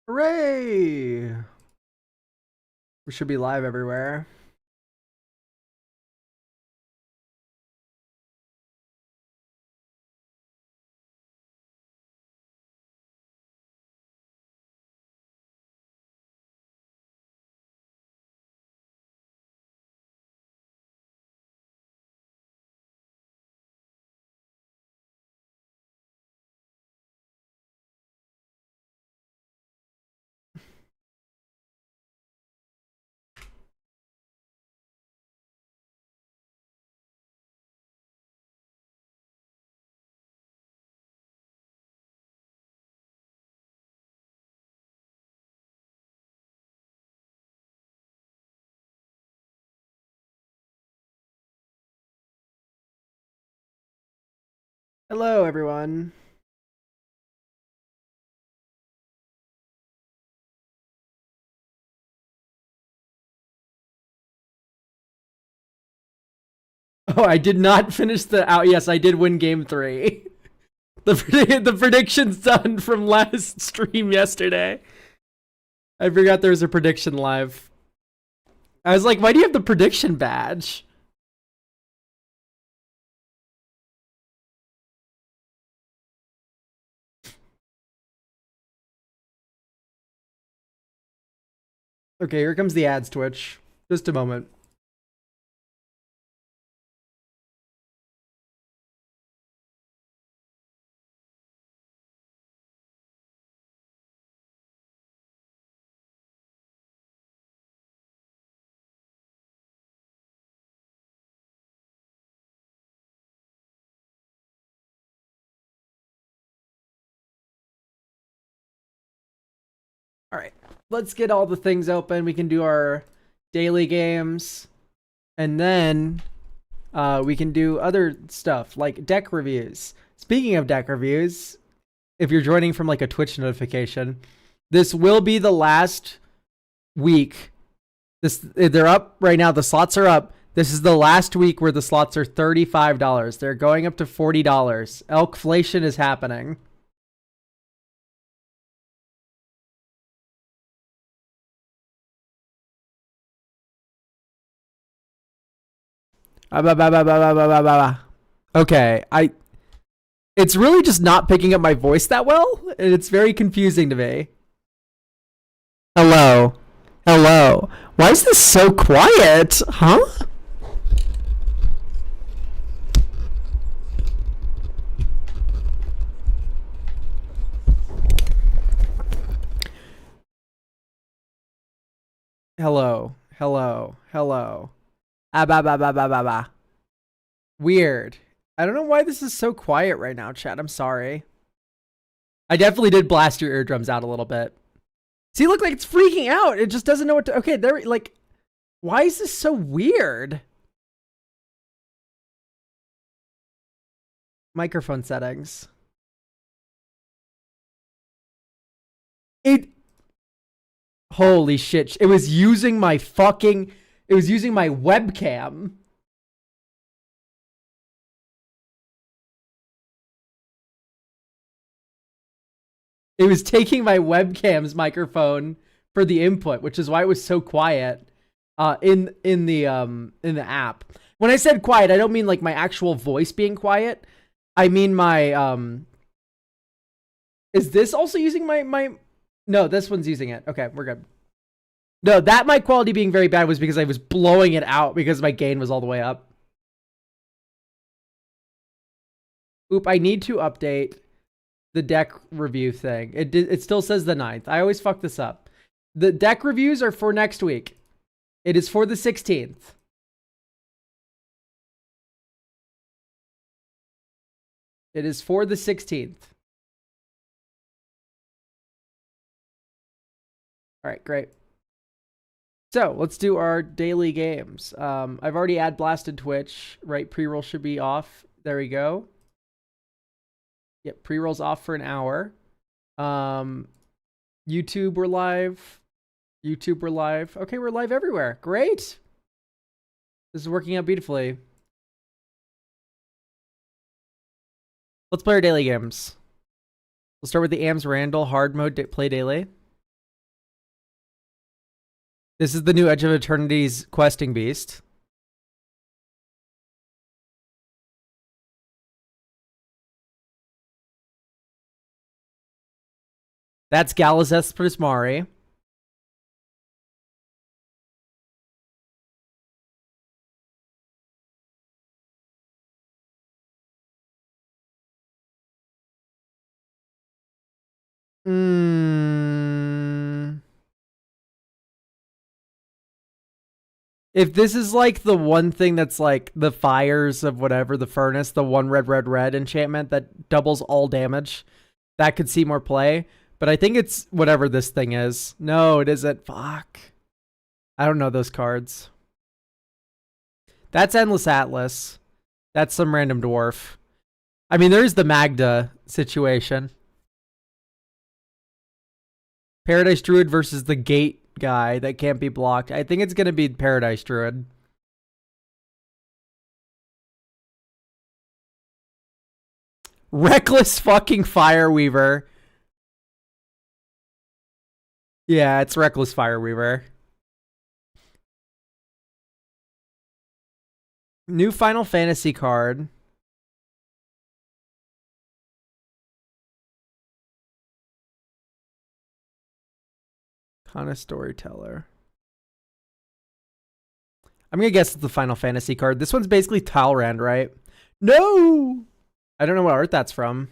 Hooray! We should be live everywhere. Hello, everyone. Oh, I did not finish the out. Yes, I did win game 3. The prediction's done from last stream yesterday. I forgot there was a prediction live. I was like, why do you have the prediction badge? Okay, here comes the ads, Twitch. Just a moment. All right, let's get all the things open. We can do our daily games, and then we can do other stuff like deck reviews. Speaking of deck reviews, if you're joining from like a Twitch notification, this will be the last week. They're up right now. The slots are up. This is the last week where the slots are $35. They're going up to $40. Elkflation is happening. Okay, it's really just not picking up my voice that well, and it's very confusing to me. Hello. Hello. Why is this so quiet? Huh? Hello. Hello. Hello. Ah, ba, ba, ba, ba, ba, ba. Weird. I don't know why this is so quiet right now, chat. I'm sorry. I definitely did blast your eardrums out a little bit. See, look, like it's freaking out. It just doesn't know what to. Okay, there. Like, why is this so weird? Microphone settings. It. Holy shit! It was using my fucking. It was using my webcam. It was taking my webcam's microphone for the input, which is why it was so quiet in the app. When I said quiet, I don't mean like my actual voice being quiet. I mean my is this also using my no, this one's using it. Okay, we're good. No, that mic quality being very bad was because I was blowing it out because my gain was all the way up. Oop, I need to update the deck review thing. It still says the 9th. I always fuck this up. The deck reviews are for next week. It is for the 16th. It is for the 16th. All right, great. So let's do our daily games. I've already ad blasted Twitch, right? Pre-roll should be off. There we go. Yep, pre-roll's off for an hour. YouTube, we're live. YouTube, we're live. Okay, we're live everywhere. Great. This is working out beautifully. Let's play our daily games. We'll start with the AMS Randall hard mode play daily. This is the new Edge of Eternity's questing beast. That's Galazeth Prismari. If this is like the one thing that's like the fires of whatever, the furnace, the one red enchantment that doubles all damage, that could see more play. But I think it's whatever this thing is. No, it isn't. Fuck. I don't know those cards. That's Endless Atlas. That's some random dwarf. I mean, there's the Magda situation. Paradise Druid versus the Gate guy that can't be blocked. I think it's going to be Paradise Druid. Reckless fucking Fireweaver. Yeah, it's Reckless Fireweaver. New Final Fantasy card. Kana Storyteller. I'm going to guess it's the Final Fantasy card. This one's basically Talrand, right? No! I don't know what art that's from.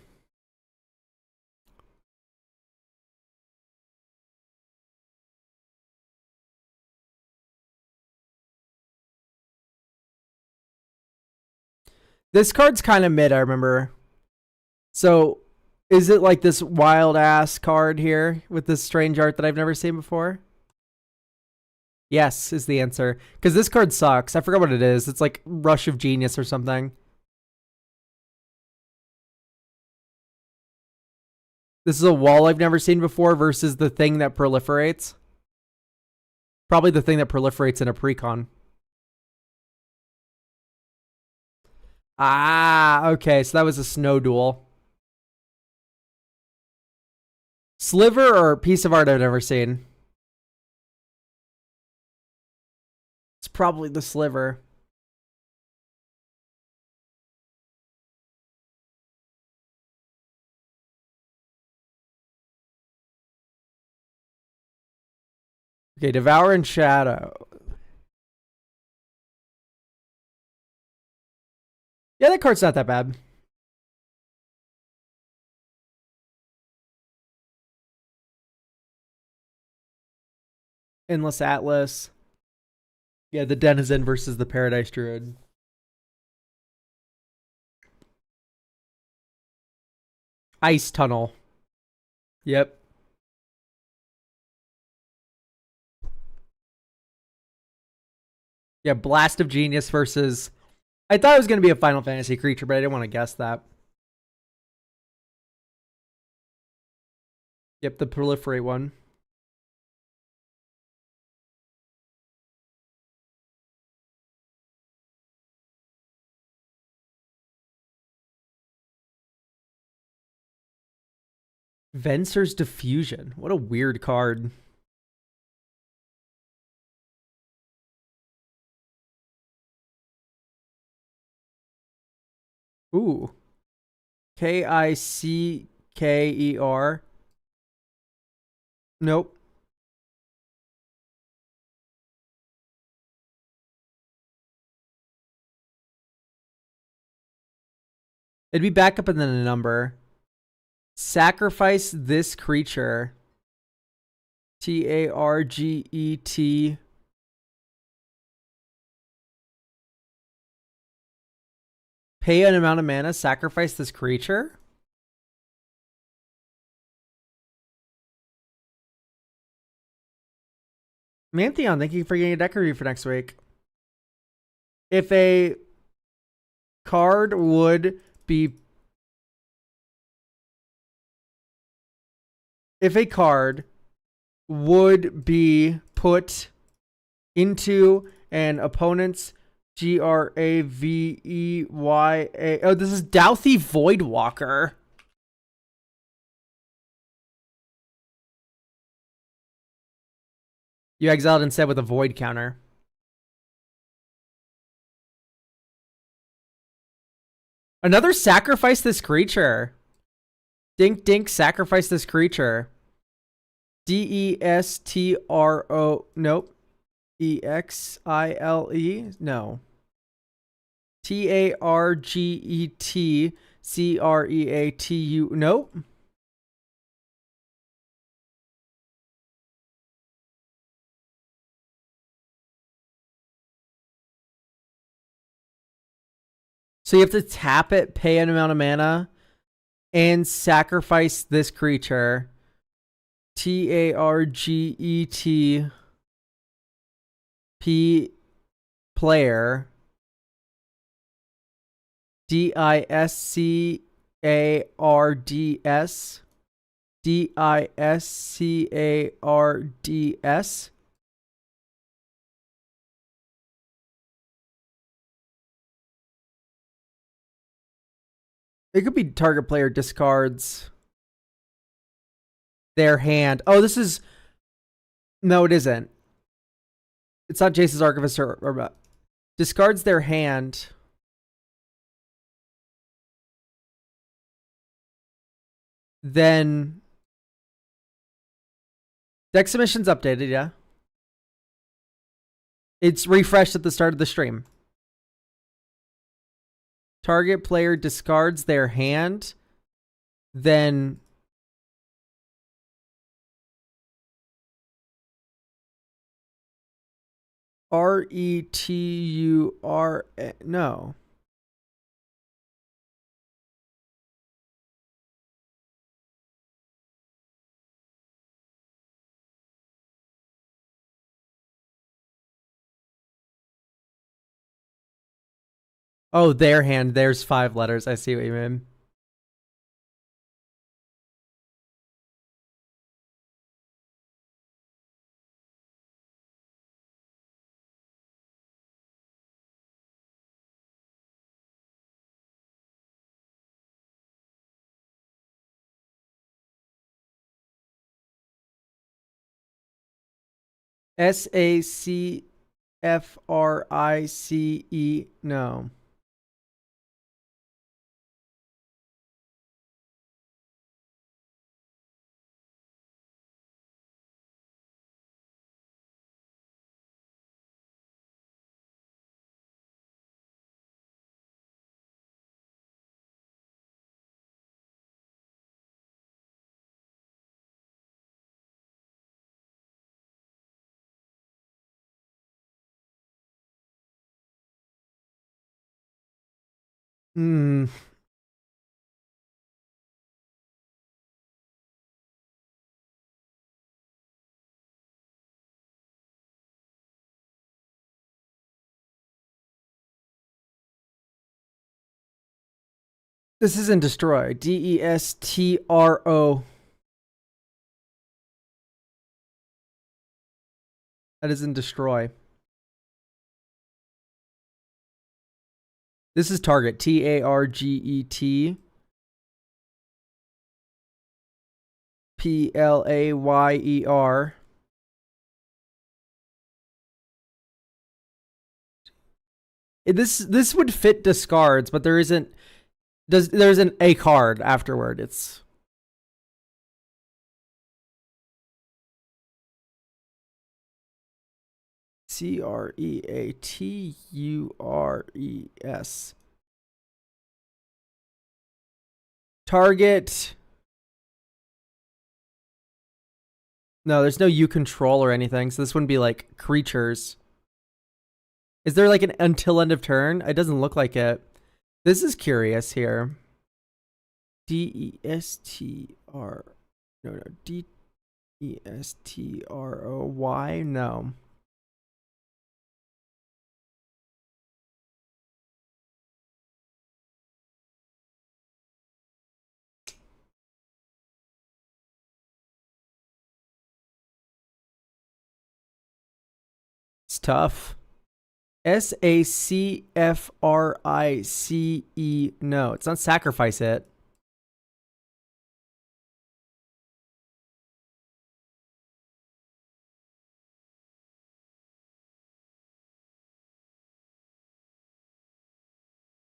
This card's kind of mid, I remember. So, is it like this wild ass card here with this strange art that I've never seen before? Yes, is the answer. Because this card sucks. I forgot what it is. It's like Rush of Genius or something. This is a wall I've never seen before versus the thing that proliferates. Probably the thing that proliferates in a precon. Ah, okay. So that was a snow duel. Sliver or piece of art I've never seen? It's probably the sliver. Okay, Devour in Shadow. Yeah, that card's not that bad. Endless Atlas. Yeah, the Denizen versus the Paradise Druid. Ice Tunnel. Yep. Yeah, Blast of Genius versus... I thought it was going to be a Final Fantasy creature, but I didn't want to guess that. Yep, the Proliferate one. Venser's Diffusion. What a weird card. Ooh. Kickeer. Nope. It'd be backup and then a number. Sacrifice this creature. Target. Pay an amount of mana, sacrifice this creature? Mantheon, thank you for getting a deck review for next week. If a card would be... If a card would be put into an opponent's Graveya... Oh, this is Douthie Voidwalker. You exiled instead with a void counter. Another sacrifice this creature. Dink dink, sacrifice this creature. Destro. Nope. Exile. No. Target creatu. Nope. So you have to tap it, pay an amount of mana, and sacrifice this creature. Target P player. Discards. Discards. It could be target player discards their hand. Oh, this is... No, it isn't. It's not Jace's Archivist or discards their hand. Then... Deck submission's updated, yeah. It's refreshed at the start of the stream. Target player discards their hand, then RETUR. No. Oh, their hand. There's 5 letters. I see what you mean. SACFRICE. No. Hmm. This isn't destroy. DESTRO. That isn't destroy. This is target. TARGET. PLAYER. This would fit discards, but there isn't a card afterward. It's CREATURES. Target. No, there's no U control or anything, so this wouldn't be like creatures. Is there like an until end of turn? It doesn't look like it. This is curious here. DESTR. No. DESTROY. No. It's tough. SACFRICE. No, it's not sacrifice it.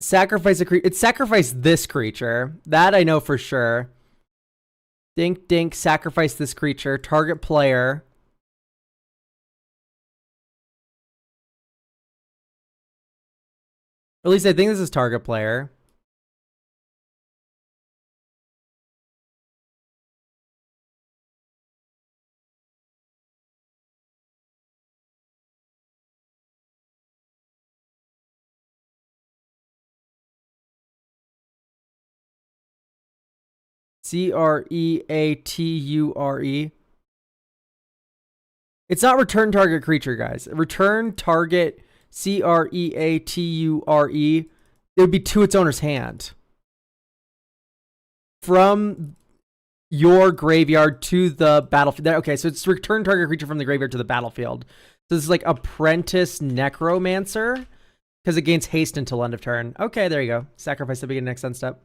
Sacrifice a creature. It's sacrifice this creature. That I know for sure. Dink, dink, sacrifice this creature. Target player. Or at least I think this is target player. Creature. It's not return target creature, guys. Return target Creature. It would be to its owner's hand. From your graveyard to the battlefield. Okay, so it's return target creature from the graveyard to the battlefield. So this is like Apprentice Necromancer. Because it gains haste until end of turn. Okay, there you go. Sacrifice the beginning next end step.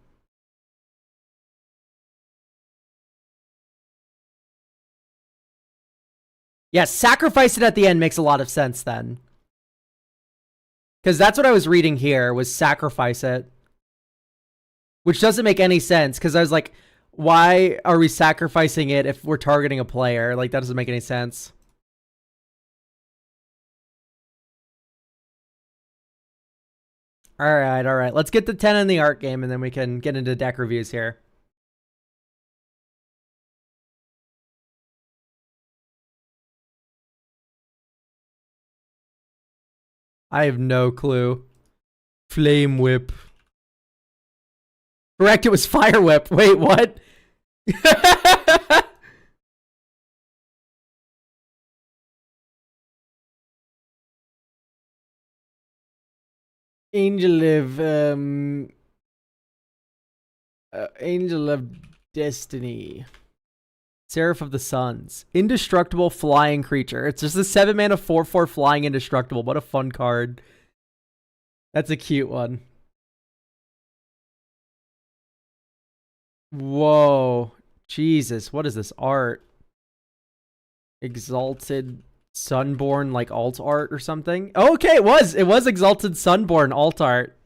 Yeah, sacrifice it at the end makes a lot of sense then. Because that's what I was reading here, was sacrifice it. Which doesn't make any sense, because I was like, why are we sacrificing it if we're targeting a player? Like, that doesn't make any sense. Alright, alright. Let's get the 10 in the art game, and then we can get into deck reviews here. I have no clue. Flame Whip. Correct, it was Fire Whip. Wait, what? Angel of Destiny. Seraph of the Suns. Indestructible flying creature. It's just a 7-mana 4/4 flying indestructible. What a fun card. That's a cute one. Whoa. Jesus, what is this art? Exalted Sunborn, like alt art or something? Okay, it was Exalted Sunborn alt art.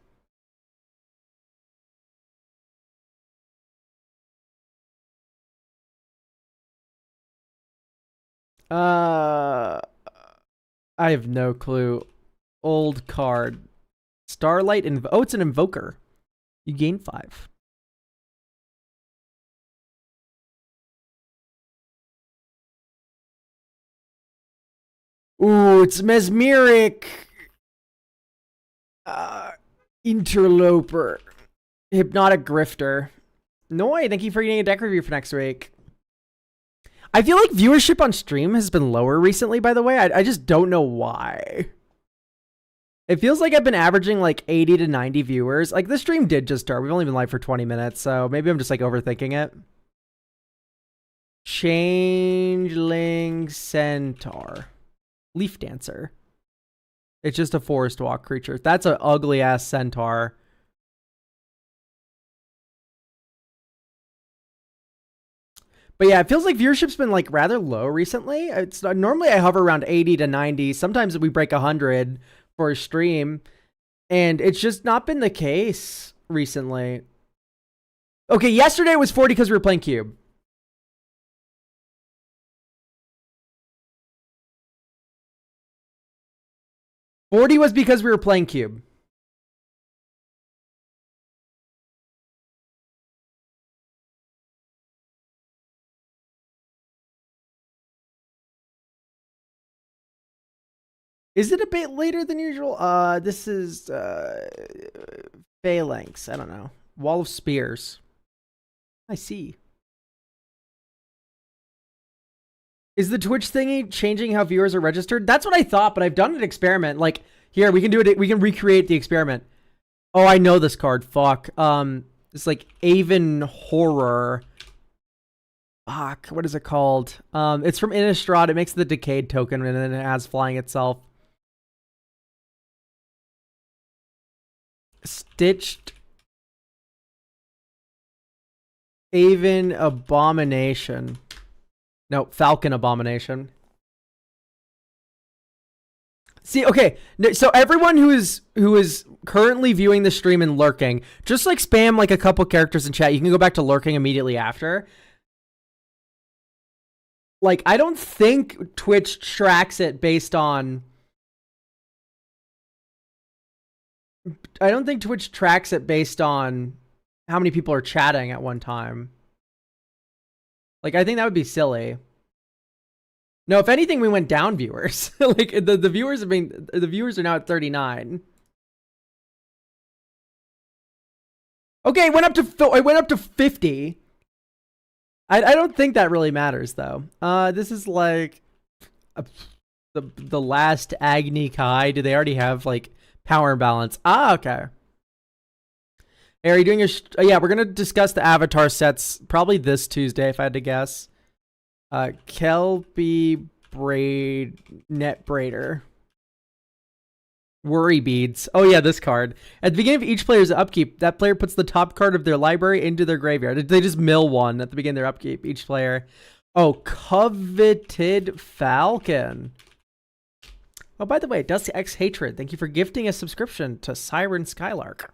I have no clue. Old card. Starlight oh, it's an invoker. You gain 5. Ooh, it's Mesmeric. Interloper. Hypnotic Grifter. Noi, thank you for getting a deck review for next week. I feel like viewership on stream has been lower recently, by the way. I just don't know why. It feels like I've been averaging like 80 to 90 viewers. Like, the stream did just start. We've only been live for 20 minutes, so maybe I'm just like overthinking it. Changeling Centaur. Leaf Dancer. It's just a forest walk creature. That's an ugly ass centaur. But yeah, it feels like viewership's been like rather low recently. It's normally I hover around 80 to 90. Sometimes we break 100 for a stream, and it's just not been the case recently. Okay, yesterday it was 40 because we were playing Cube. $40 was because we were playing Cube. Is it a bit later than usual? This is Phalanx. I don't know. Wall of Spears. I see. Is the Twitch thingy changing how viewers are registered? That's what I thought, but I've done an experiment. Like, here, we can do it. We can recreate the experiment. Oh, I know this card. Fuck. It's like Aven Horror. Fuck. What is it called? It's from Innistrad. It makes the Decayed token, and then it has flying itself. Stitched Aven Abomination. No, Falcon Abomination. See, okay, so everyone who is currently viewing the stream and lurking, just like spam like a couple characters in chat. You can go back to lurking immediately after. Like, I don't think Twitch tracks it based on... I don't think Twitch tracks it based on how many people are chatting at one time. Like, I think that would be silly. No, if anything, we went down viewers. Like, the viewers have been... The viewers are now at 39. Okay, it went up to 50. I don't think that really matters, though. This is like... the last Agni Kai. Do they already have, like, power and balance? Ah, okay. Hey, are you doing yeah, we're going to discuss the avatar sets probably this Tuesday, if I had to guess. Kelpie Braid... Net Braider. Worry Beads. Oh, yeah, this card. At the beginning of each player's upkeep, that player puts the top card of their library into their graveyard. They just mill one at the beginning of their upkeep, each player. Oh, Coveted Falcon. Oh, by the way, Dusty X Hatred, thank you for gifting a subscription to Siren Skylark.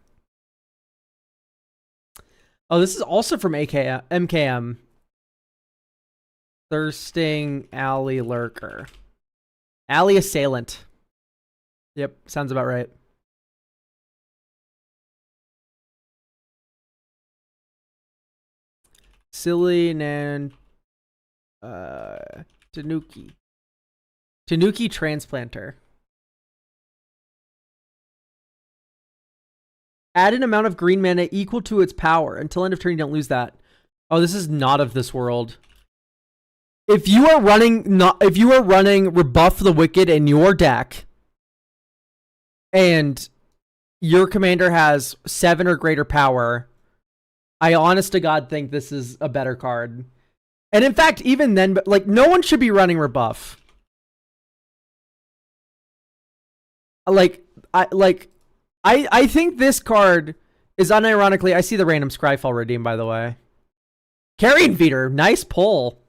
Oh, this is also from MKM. Thirsting Alley Lurker. Alley Assailant. Yep, sounds about right. Silly Nan... Tanuki. Tanuki Transplanter. Add an amount of green mana equal to its power. Until end of turn, you don't lose that. Oh, this is not of this world. If you are running Rebuff the Wicked in your deck, and your commander has 7 or greater power, I honest to God think this is a better card. And in fact, even then, like, no one should be running Rebuff. I think this card is unironically... I see the random Scryfall redeem, by the way. Carrion Feeder, nice pull.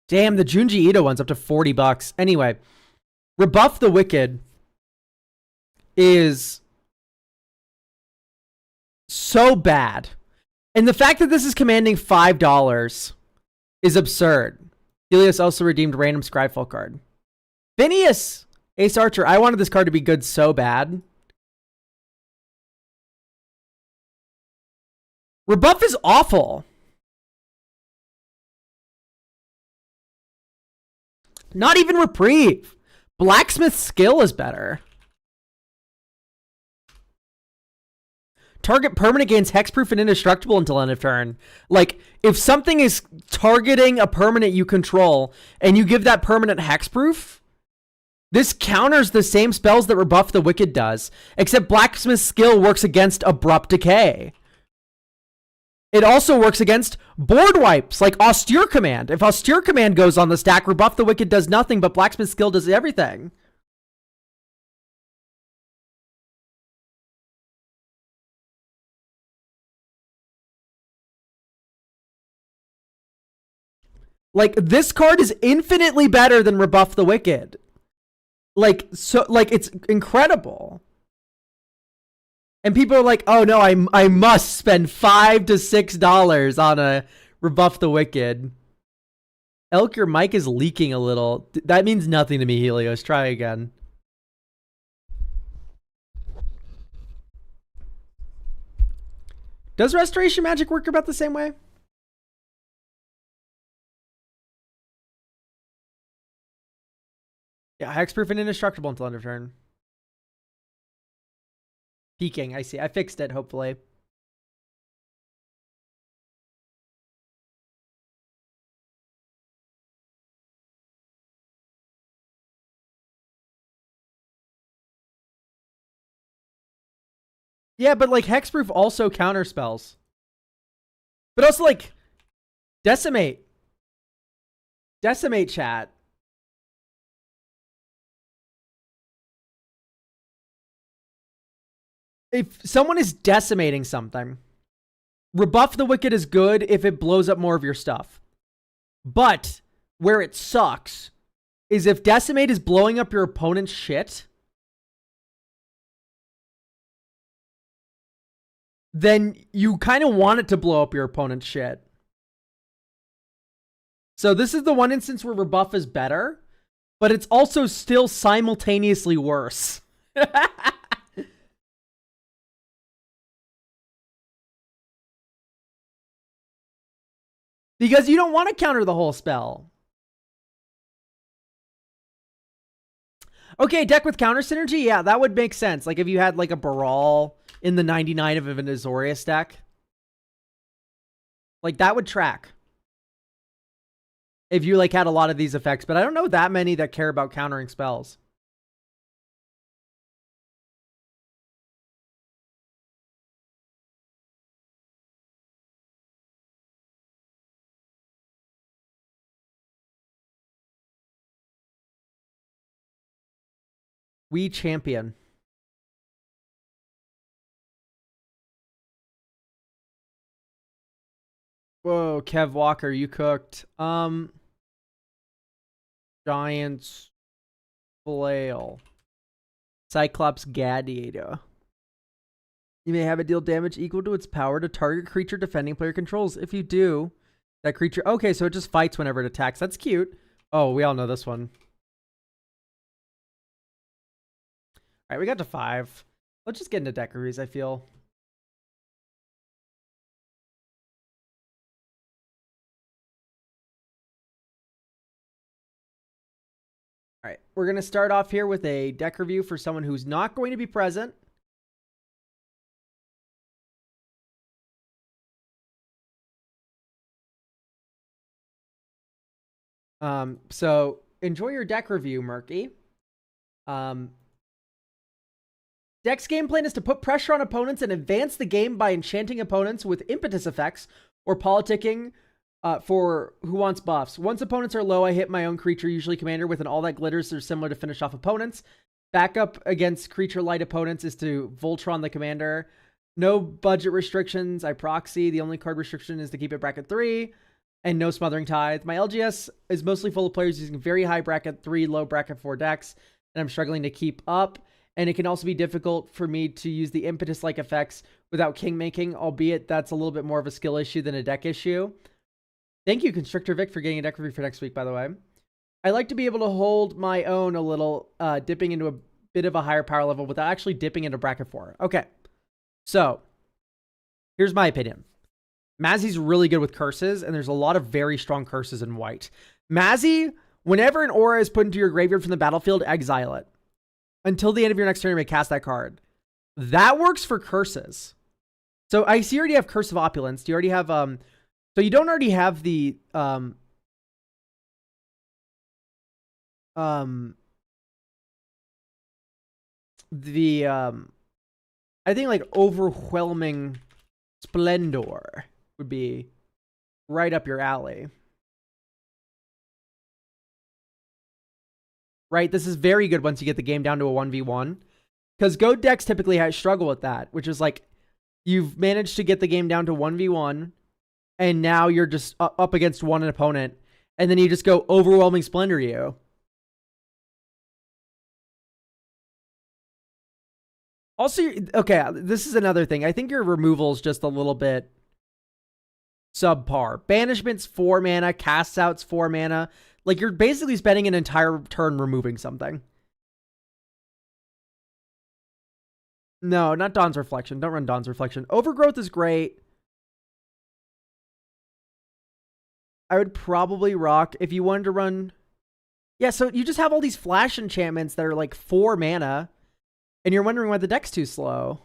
Damn, the Junji Ito one's up to $40. Anyway, Rebuff the Wicked is so bad. And the fact that this is commanding $5 is absurd. Helios also redeemed random Scryfall card. Phineas! Ace Archer, I wanted this card to be good so bad. Rebuff is awful. Not even Reprieve. Blacksmith's Skill is better. Target permanent gains hexproof and indestructible until end of turn. Like, if something is targeting a permanent you control and you give that permanent hexproof, this counters the same spells that Rebuff the Wicked does, except Blacksmith's Skill works against Abrupt Decay. It also works against board wipes, like Austere Command. If Austere Command goes on the stack, Rebuff the Wicked does nothing, but Blacksmith's Skill does everything. Like, this card is infinitely better than Rebuff the Wicked. Like, so, like, it's incredible. And people are like, oh no, I must spend $5 to $6 on a Rebuff the Wicked. Elk, your mic is leaking a little. That means nothing to me, Helios. Try again. Does Restoration Magic work about the same way? Yeah, hexproof and indestructible until end of turn. Peeking, I see. I fixed it, hopefully. Yeah, but like hexproof also counter spells. But also like decimate. Decimate, chat. If someone is decimating something, Rebuff the Wicked is good if it blows up more of your stuff. But where it sucks is if Decimate is blowing up your opponent's shit, then you kind of want it to blow up your opponent's shit. So this is the one instance where rebuff is better, but it's also still simultaneously worse. Because you don't want to counter the whole spell. Okay, deck with counter synergy? Yeah, that would make sense. Like if you had like a Baral in the 99 of an Azorius deck. Like that would track. If you like had a lot of these effects, but I don't know that many that care about countering spells. We champion. Whoa, Kev Walker, you cooked. Giants Flail. Cyclops Gladiator. You may have it deal damage equal to its power to target creature defending player controls. If you do, that creature... Okay, so it just fights whenever it attacks. That's cute. Oh, we all know this one. All right, we got to 5. Let's just get into deck reviews, I feel. All right, we're going to start off here with a deck review for someone who's not going to be present. So enjoy your deck review, Murky. Deck's game plan is to put pressure on opponents and advance the game by enchanting opponents with impetus effects or politicking for who wants buffs. Once opponents are low, I hit my own creature, usually commander, with an all that glitters that are similar to finish off opponents. Backup against creature light opponents is to Voltron the commander. No budget restrictions. I proxy. The only card restriction is to keep it bracket 3. And no Smothering Tithe. My LGS is mostly full of players using very high bracket 3, low bracket 4 decks, and I'm struggling to keep up. And it can also be difficult for me to use the impetus-like effects without king-making, albeit that's a little bit more of a skill issue than a deck issue. Thank you, Constrictor Vic, for getting a deck review for next week, by the way. I like to be able to hold my own a little, dipping into a bit of a higher power level without actually dipping into bracket 4. Okay, so here's my opinion. Mazzy's really good with curses, and there's a lot of very strong curses in white. Mazzy, whenever an aura is put into your graveyard from the battlefield, exile it. Until the end of your next turn, you may cast that card. That works for curses. So I see you already have Curse of Opulence. Do you already have, so you don't already have the, I think like Overwhelming Splendor would be right up your alley. Right? This is very good once you get the game down to a 1v1. Because Goat decks typically struggle with that, which is like, you've managed to get the game down to 1v1, and now you're just up against one opponent, and then you just go Overwhelming Splendor you. Also, okay, this is another thing. I think your removal is just a little bit subpar. Banishment's 4 mana, Cast Out's 4 mana. Like, you're basically spending an entire turn removing something. No, not Dawn's Reflection. Don't run Dawn's Reflection. Overgrowth is great. I would probably rock if you wanted to run... Yeah, so you just have all these flash enchantments that are like 4 mana, and you're wondering why the deck's too slow.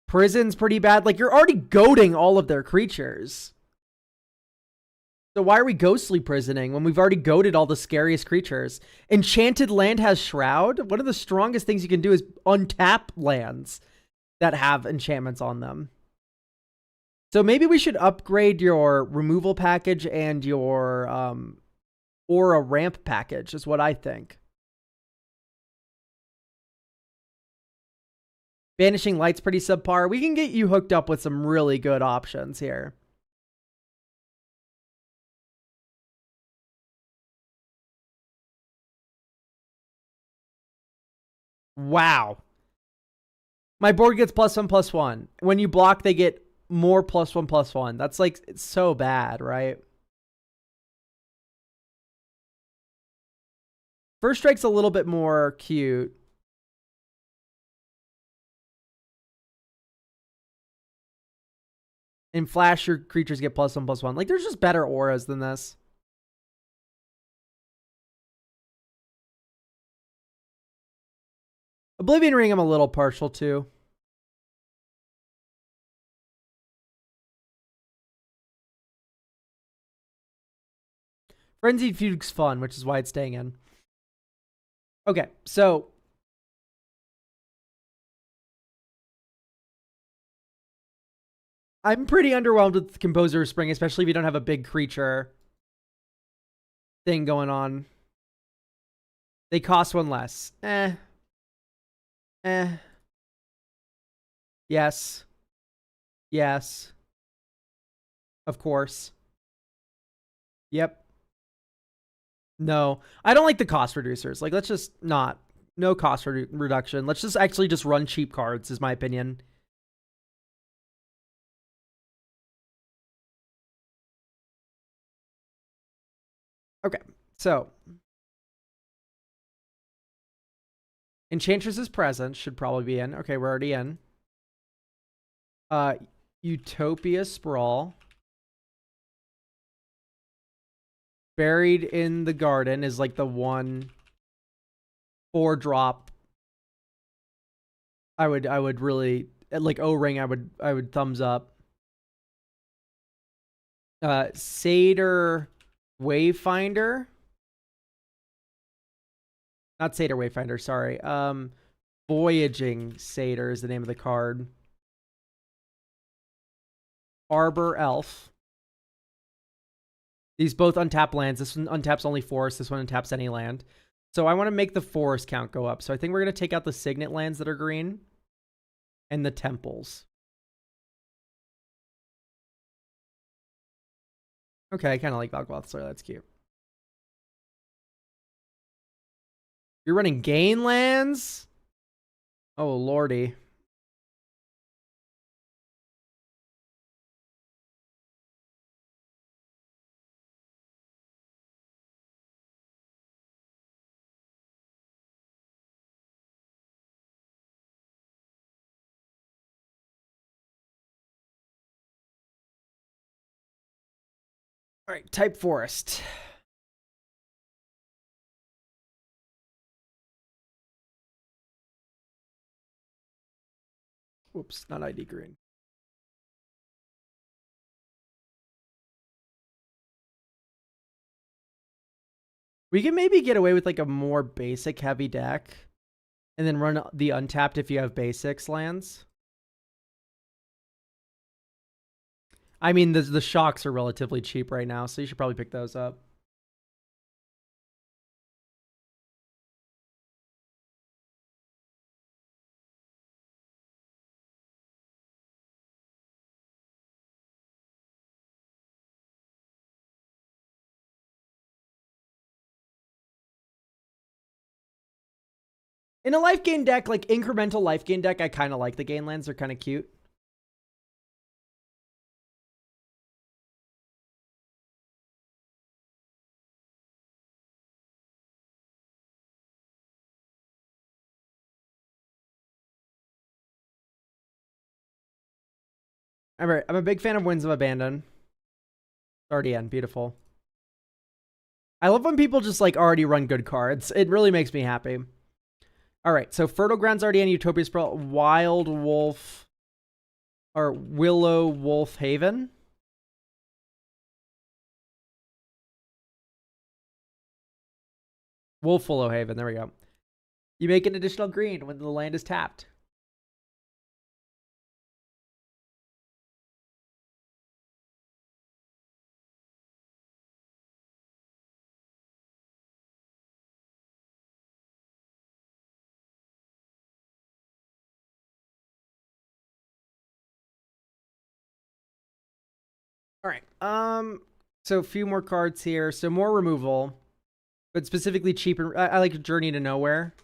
Prison's pretty bad. Like, you're already goading all of their creatures. So why are we ghostly prisoning when we've already goaded all the scariest creatures? Enchanted Land has Shroud. One of the strongest things you can do is untap lands that have enchantments on them. So maybe we should upgrade your removal package and your aura ramp package is what I think. Banishing Light's pretty subpar. We can get you hooked up with some really good options here. Wow. My board gets +1/+1. When you block, they get more +1/+1. That's like, it's so bad, right? First Strike's a little bit more cute. In Flash, your creatures get +1/+1. Like, there's just better auras than this. Oblivion Ring, I'm a little partial to. Frenzied Fugue's fun, which is why it's staying in. Okay, so I'm pretty underwhelmed with Composer of Spring, especially if you don't have a big creature thing going on. They cost one less. Yes. Yes. Of course. Yep. No. I don't like the cost reducers. Like, let's just not. No cost reduction. Let's just actually just run cheap cards, is my opinion. Okay, so Enchantress's Presence should probably be in. Okay, we're already in. Utopia Sprawl. Buried in the Garden is like the one 4-drop. I would really like O-Ring. I would thumbs up. Satyr Wayfinder. Not Satyr Wayfinder, sorry. Voyaging Satyr is the name of the card. Arbor Elf. These both untap lands. This one untaps only forest. This one untaps any land. So I want to make the forest count go up. So I think we're going to take out the Signet lands that are green. And the temples. Okay, I kind of like Valgloth Slayer. That's cute. You're running gain lands? Oh, lordy. All right, type forest. Whoops, not ID green. We can maybe get away with like a more basic heavy deck and then run the untapped if you have basics lands. I mean, the shocks are relatively cheap right now, so you should probably pick those up. In a life gain deck, like incremental life gain deck, I kind of like the gain lands. They're kind of cute. I'm a big fan of Winds of Abandon. Already in. Beautiful. I love when people just like already run good cards. It really makes me happy. All right, so Fertile Ground's already in. Utopia Sprawl. Wild Wolf or Willow Wolf Haven. Wolf Willow Haven. There we go. You make an additional green when the land is tapped. All right. So a few more cards here. So more removal, but specifically cheaper. I like Journey to Nowhere.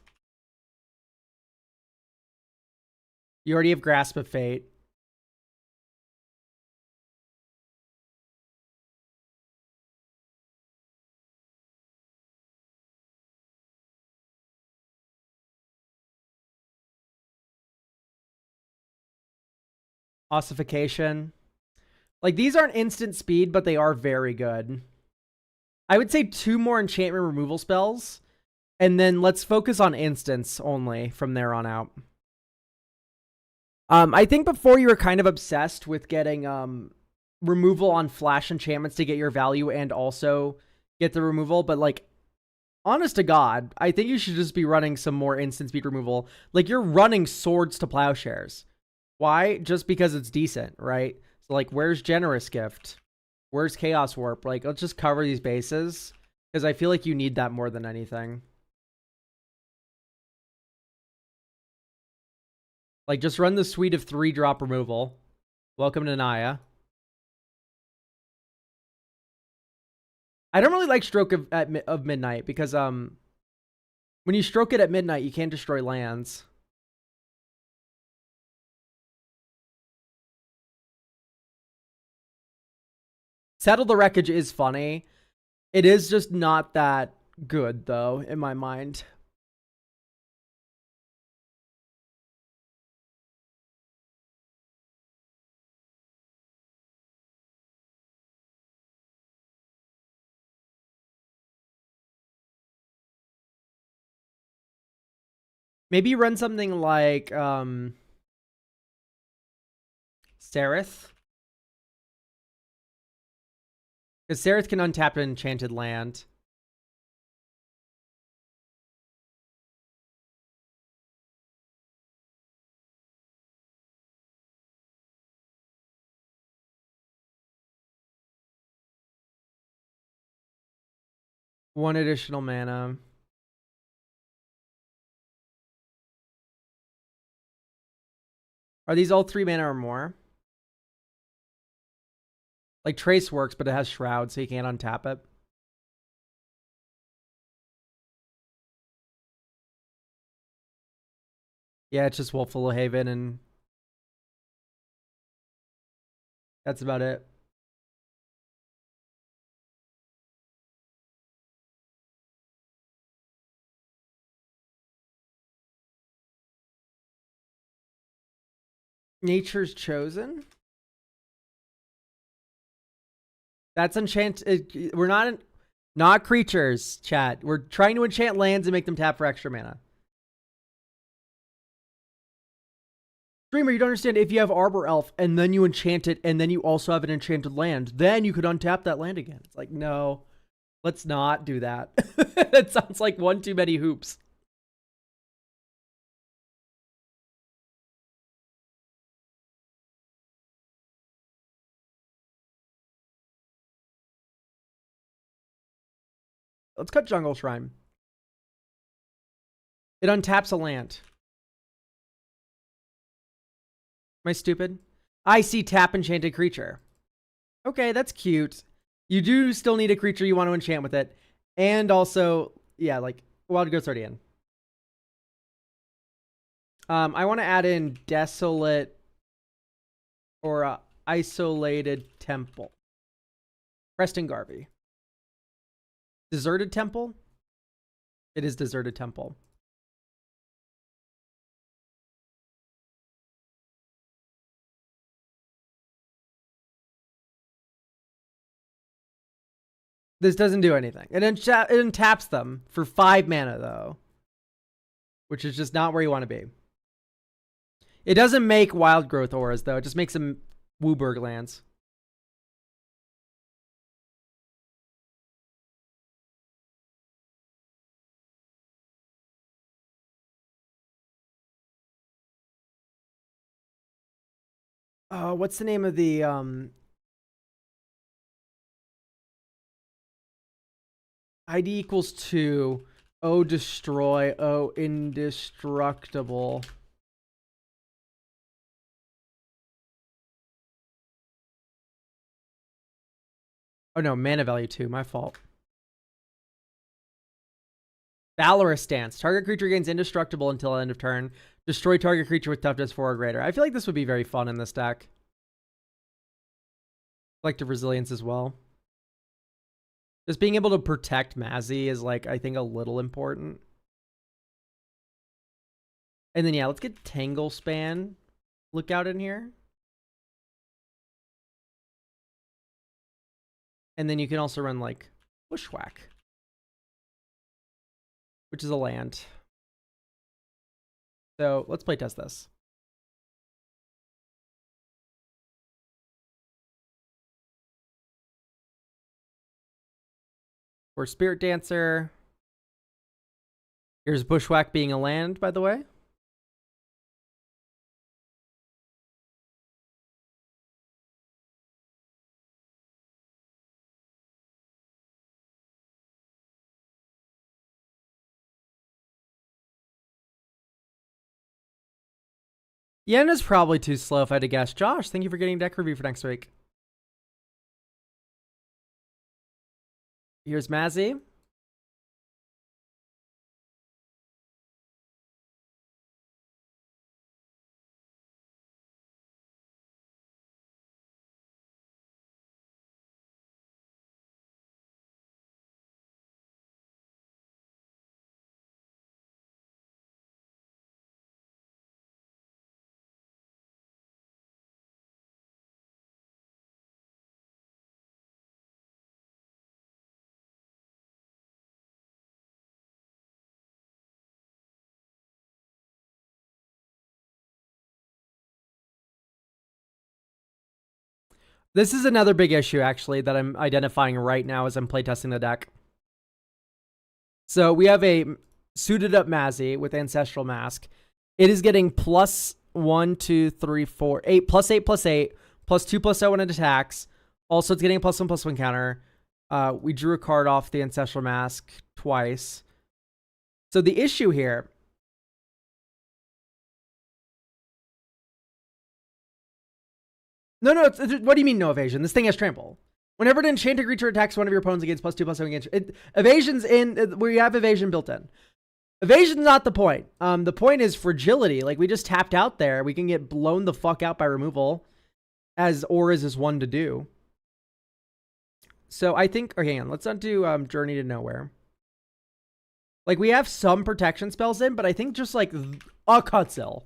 You already have Grasp of Fate. Ossification. Like, these aren't instant speed, but they are very good. I would say 2 more enchantment removal spells, and then let's focus on instants only from there on out. I think before you were kind of obsessed with getting removal on flash enchantments to get your value and also get the removal, but like, honest to God, I think you should just be running some more instant speed removal. Like, you're running Swords to Plowshares. Why? Just because it's decent, right? So like, where's Generous Gift? Where's Chaos Warp? Like, let's just cover these bases, because I feel like you need that more than anything. Like, just run the suite of 3-drop removal. Welcome to Naya. I don't really like Stroke of Midnight, because when you stroke it at midnight, you can't destroy lands. Settle the Wreckage is funny. It is just not that good, though, in my mind. Maybe run something like Sereth. Because Sereth can untap an enchanted land. One additional mana. Are these all 3 mana or more? Like, Trace works, but it has Shroud, so you can't untap it. Yeah, it's just Wolffull Haven, and that's about it. Nature's Chosen? That's enchanted. We're not creatures, chat. We're trying to enchant lands and make them tap for extra mana. Dreamer, you don't understand. If you have Arbor Elf and then you enchant it and then you also have an enchanted land, then you could untap that land again. It's like, no, let's not do that. That sounds like one too many hoops. Let's cut Jungle Shrine. It untaps a land. Am I stupid? I see tap enchanted creature. Okay, that's cute. You do still need a creature you want to enchant with it. And also, yeah, like Wild Ghost Guardian. I want to add in Desolate or Isolated Temple. Preston Garvey. Deserted Temple? It is Deserted Temple. This doesn't do anything. It untaps them for 5 mana, though. Which is just not where you want to be. It doesn't make Wild Growth Auras, though. It just makes them Wooburg lands. What's the name of the ID equals 2. O destroy. O indestructible. Oh no, mana value 2. My fault. Valorous Stance. Target creature gains indestructible until end of turn. Destroy target creature with toughness 4 or greater. I feel like this would be very fun in this deck. Collective Resilience as well. Just being able to protect Mazzy is, like, I think a little important. And then, yeah, let's get Tangle Span Lookout in here. And then you can also run, like, Bushwhack, which is a land. So let's play test this. We're Spirit Dancer. Here's Bushwhack being a land, by the way. Yen is probably too slow if I had to guess. Josh, thank you for getting deck review for next week. Here's Mazzy. This is another big issue, actually, that I'm identifying right now as I'm playtesting the deck. So we have a suited up Mazzy with Ancestral Mask. It is getting plus 1, 2, 3, 4, 8, +8/+8, +2/+0 when it attacks. Also, it's getting a +1/+1 counter. We drew a card off the Ancestral Mask twice. So the issue here... No, what do you mean no evasion? This thing has trample. Whenever an enchanted creature attacks one of your opponents against +2/+7 against evasion's in, we have evasion built in. Evasion's not the point. The point is fragility. Like, we just tapped out there. We can get blown the fuck out by removal, as Auras is one to do. So I think, okay, hang on, let's not do Journey to Nowhere. Like, we have some protection spells in, but I think just like a Cutzel.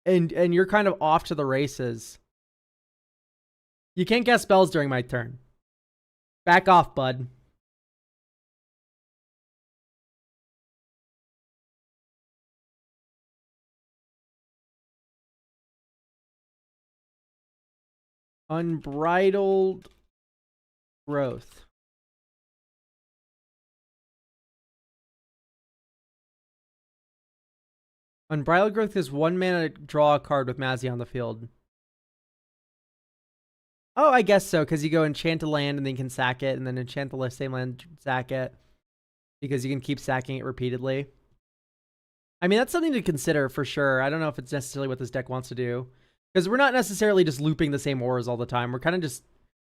And you're kind of off to the races. You can't cast spells during my turn. Back off, bud. Unbridled Growth. Unbridled Growth is 1 mana to draw a card with Mazzy on the field. Oh, I guess so, because you go enchant a land and then you can sack it, and then enchant the same land, sack it, because you can keep sacking it repeatedly. I mean, that's something to consider for sure. I don't know if it's necessarily what this deck wants to do, because we're not necessarily just looping the same auras all the time. We're kind of just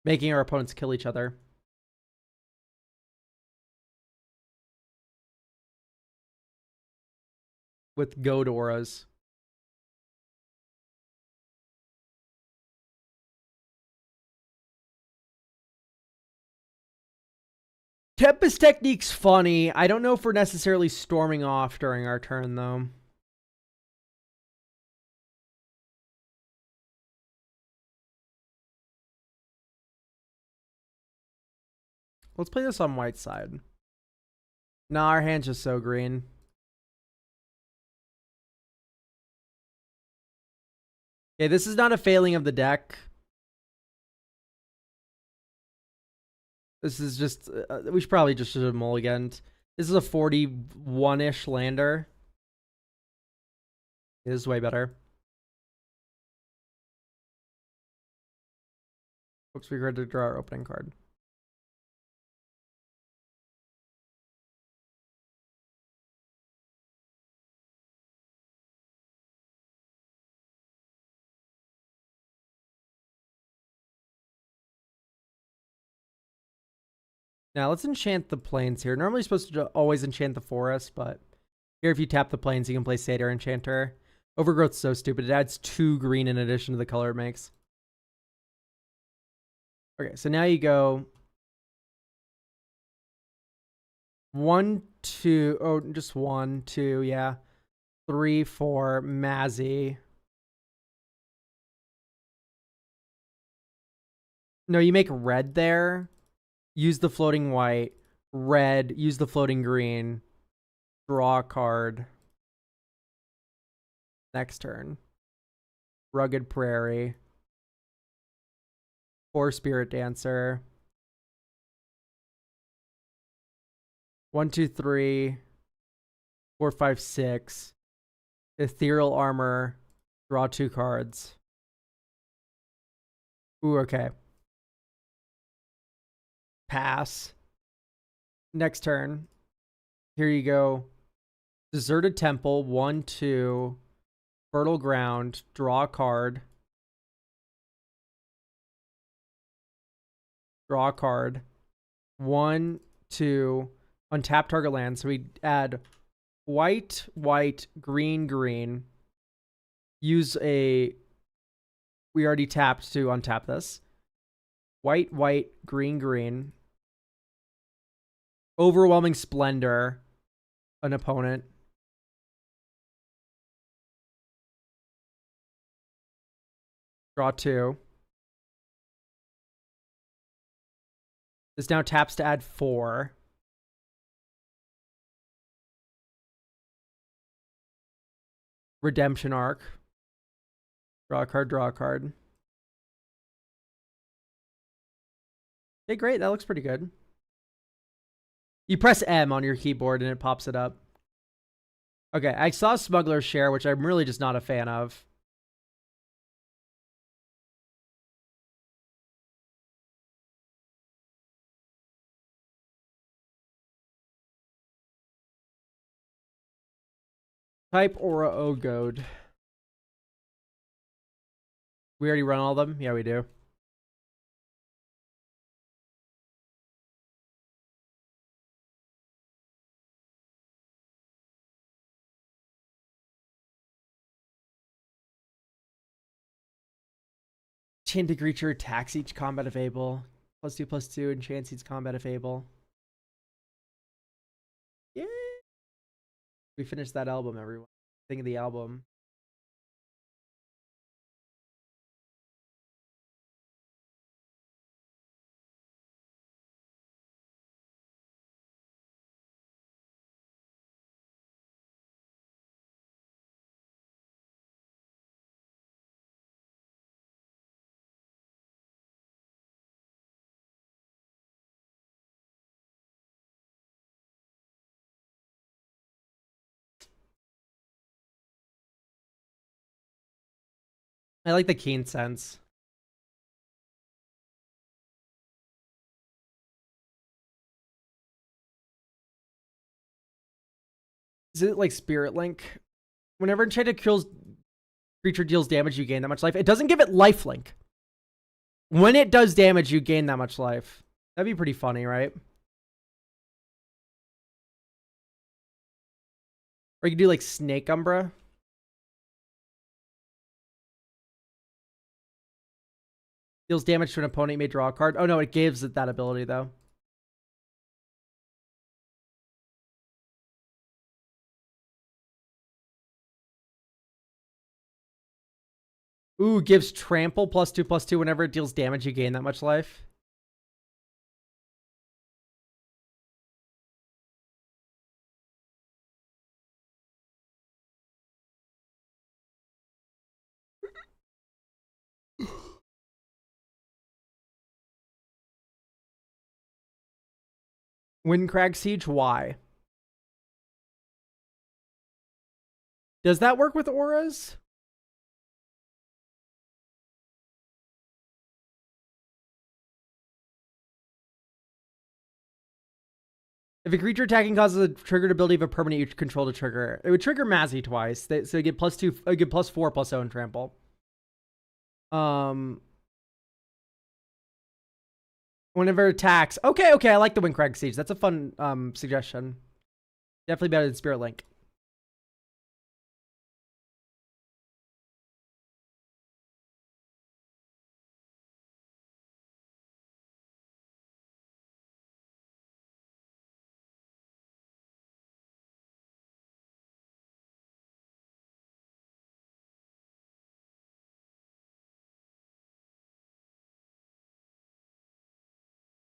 making our opponents kill each other. With goad auras. Tempest Technique's funny. I don't know if we're necessarily storming off during our turn, though. Let's play this on white side. Nah, our hand's just so green. Okay, this is not a failing of the deck. This is just... we should probably just should have mulliganed. This is a 41-ish lander. This is way better. Oops, we regret to draw our opening card. Now let's enchant the plains here. Normally you're supposed to always enchant the forest, but here if you tap the plains, you can play Satyr Enchanter. Overgrowth's so stupid. It adds 2 green in addition to the color it makes. Okay, so now you go 1, 2. Oh, just 1, 2. Yeah, 3, 4. Mazzy. No, you make red there. Use the floating white. Red. Use the floating green. Draw a card. Next turn. Rugged Prairie. 4 Spirit Dancer. 1, 2, 3. 4, 5, 6. Ethereal Armor. Draw 2 cards. Ooh, okay. Pass. Next turn. Here you go. Deserted Temple. 1, 2. Fertile Ground. Draw a card. Draw a card. 1, 2. Untap target land. So we add white, white, green, green. Use a... We already tapped to untap this. White, white, green, green. Overwhelming Splendor. An opponent. Draw 2. This now taps to add 4. Redemption Arc. Draw a card, draw a card. Okay, great. That looks pretty good. You press M on your keyboard and it pops it up. Okay, I saw Smuggler's Share, which I'm really just not a fan of. Type Aura Ogode. We already run all of them? Yeah, we do. Enchanted creature attacks each combat of Able. +2/+2 enchants each combat of Able. Yeah. We finished that album, everyone. Think of the album. I like the keen sense. Is it like Spirit Link? Whenever enchanted creature deals damage, you gain that much life. It doesn't give it lifelink. When it does damage, you gain that much life. That'd be pretty funny, right? Or you could do like Snake Umbra. Deals damage to an opponent, you may draw a card. Oh no, it gives it that ability though. Ooh, gives trample +2/+2 whenever it deals damage, you gain that much life. Windcrag Siege, why? Does that work with auras? If a creature attacking causes a triggered ability of a permanent you control to trigger, it would trigger Mazzy twice. So you get +2, you get +4/+0 in trample. Whenever it attacks. Okay, okay, I like the Windcrag Siege. That's a fun suggestion. Definitely better than Spirit Link.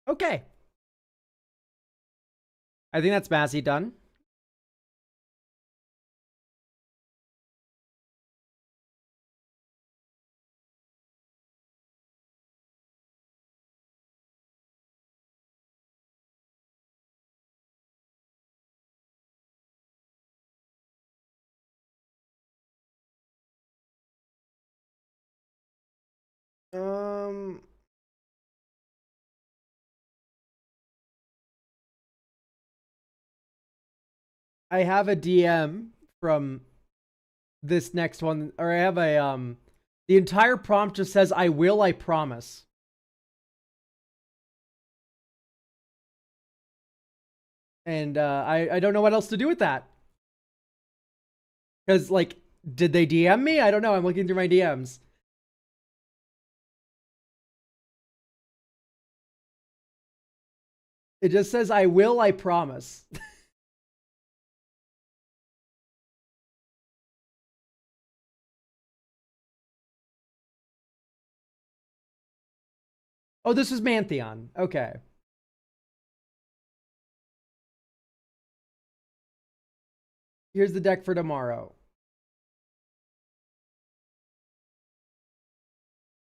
Okay. I think that's Massey done. Um, I have a DM from this next one, or I have a the entire prompt just says I will, I promise. And I don't know what else to do with that. Cuz like, did they DM me? I don't know. I'm looking through my DMs. It just says I will, I promise. Oh, this is Mantheon. Okay. Here's the deck for tomorrow.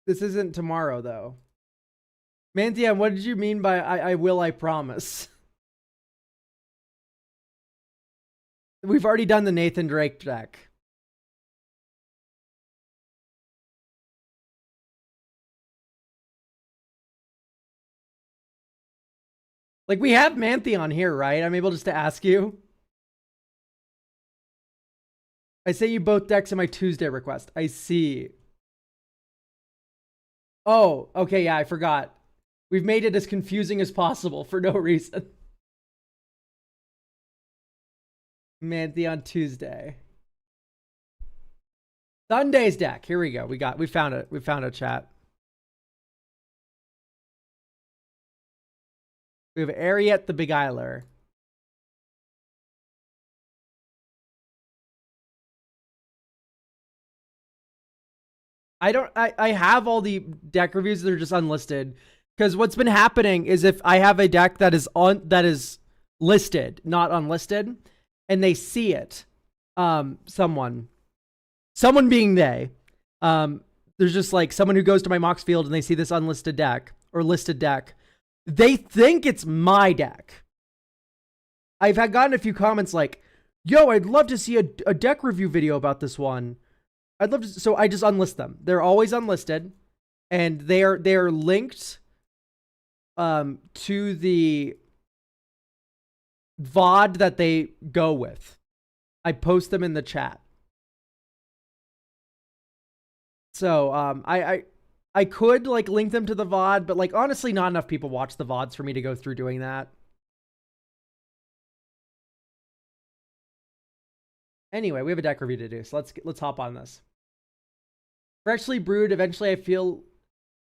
This isn't tomorrow though. Mantheon, what did you mean by I will, I promise? We've already done the Nathan Drake deck. Like, we have Mantheon here, right? I'm able just to ask you. I sent you both decks in my Tuesday request. I see. Oh, okay, yeah, I forgot. We've made it as confusing as possible for no reason. Mantheon Tuesday. Sunday's deck. Here we go. We found it. We found a chat. We have Ariet the Beguiler. I have all the deck reviews that are just unlisted. Because what's been happening is if I have a deck that is listed, not unlisted, and they see it, someone being they, there's just like someone who goes to my Mox field and they see this unlisted deck or listed deck, they think it's my deck. I've gotten a few comments like, yo, I'd love to see a deck review video about this one. I'd love to, so I just unlist them. They're always unlisted, and they're linked to the VOD that they go with. I post them in the chat. So I could like link them to the VOD, but like honestly, not enough people watch the VODs for me to go through doing that. Anyway, we have a deck review to do, so let's hop on this. Freshly brewed. Eventually,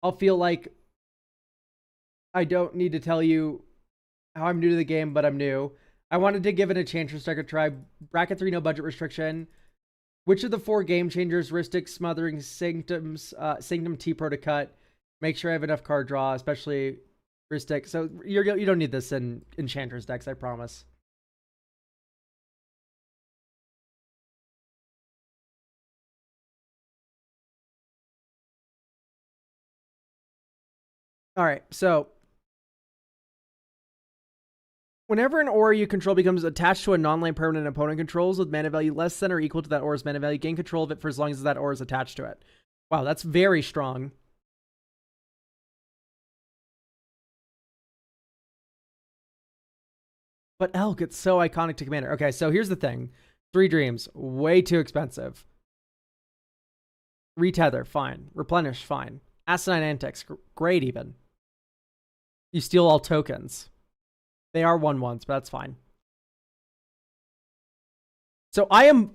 I'll feel like I don't need to tell you how I'm new to the game, but I'm new. I wanted to give it a chance to try. Bracket 3, no budget restriction. Which of the 4 game changers, Ristic, Smothering, Sanctums, Sanctum, T-Pro to cut? Make sure I have enough card draw, especially Ristic. So you don't need this in Enchantress decks, I promise. All right, so whenever an aura you control becomes attached to a non-land permanent opponent controls with mana value less than or equal to that aura's mana value, gain control of it for as long as that aura is attached to it. Wow, that's very strong. But Elk, it's so iconic to Commander. Okay, so here's the thing. 3 Dreams, way too expensive. Retether, fine. Replenish, fine. Asinine Antics, great even. You steal all tokens. They are 1/1s, but that's fine. So I am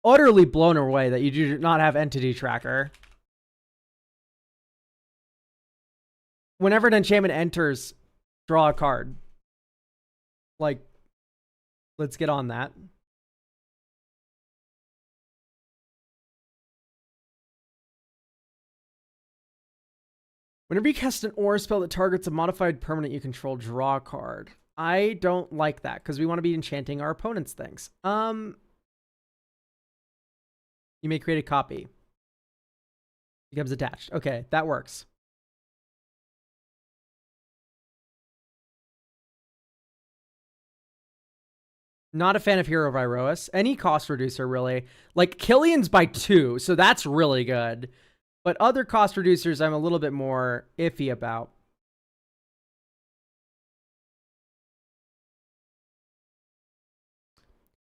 utterly blown away that you do not have Entity Tracker. Whenever an enchantment enters, draw a card. Like, let's get on that. Whenever you cast an aura spell that targets a modified permanent you control, draw a card. I don't like that because we want to be enchanting our opponent's things. You may create a copy. Becomes attached. Okay, that works. Not a fan of Hero Viroas. Any cost reducer, really. Like, Killian's by 2, so that's really good. But other cost reducers, I'm a little bit more iffy about.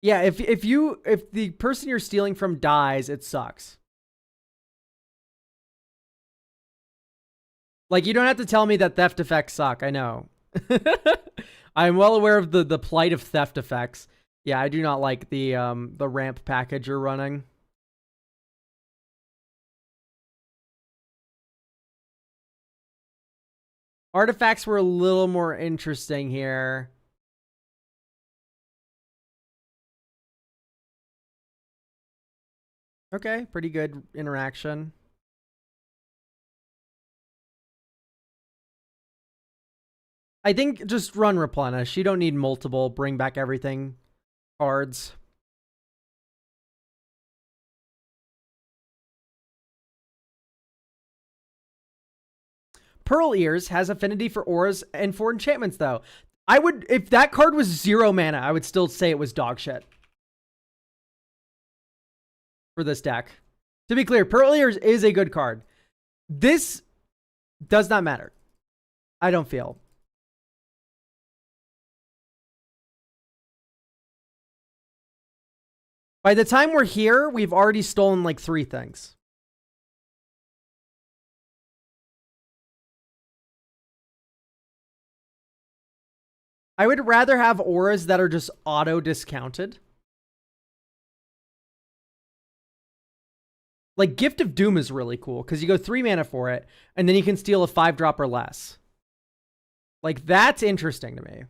Yeah, if the person you're stealing from dies, it sucks. Like, you don't have to tell me that theft effects suck. I know. I'm well aware of the plight of theft effects. Yeah, I do not like the ramp package you're running. Artifacts were a little more interesting here. Okay, pretty good interaction. I think just run replenish. You don't need multiple bring back everything cards. Pearl Ears has affinity for auras and for enchantments, though. I would, if that card was 0 mana, I would still say it was dog shit for this deck. To be clear, Pearl Ears is a good card. This does not matter. I don't feel. By the time we're here, we've already stolen like 3 things. I would rather have auras that are just auto discounted. Like, Gift of Doom is really cool because you go 3 mana for it, and then you can steal a 5-drop or less. Like, that's interesting to me.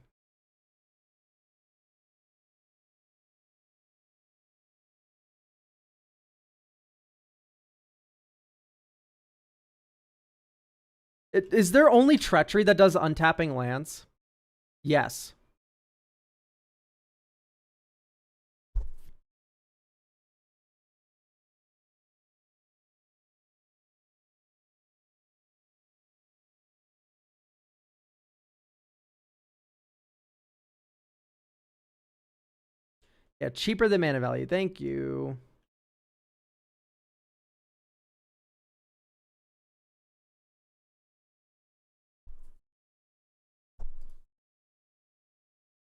Is there only Treachery that does untapping lands? Yes. Yeah, cheaper than mana value. Thank you.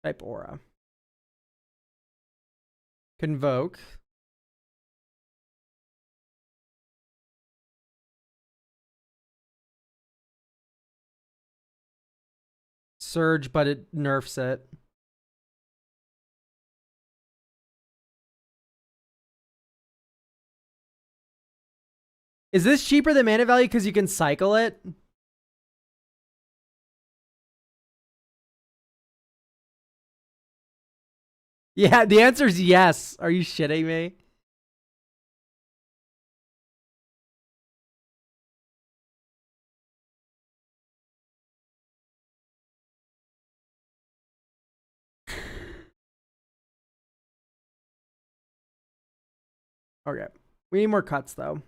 Type aura. Convoke. Surge, but it nerfs it. Is this cheaper than mana value because you can cycle it? Yeah, the answer is yes. Are you shitting me? Okay. We need more cuts, though.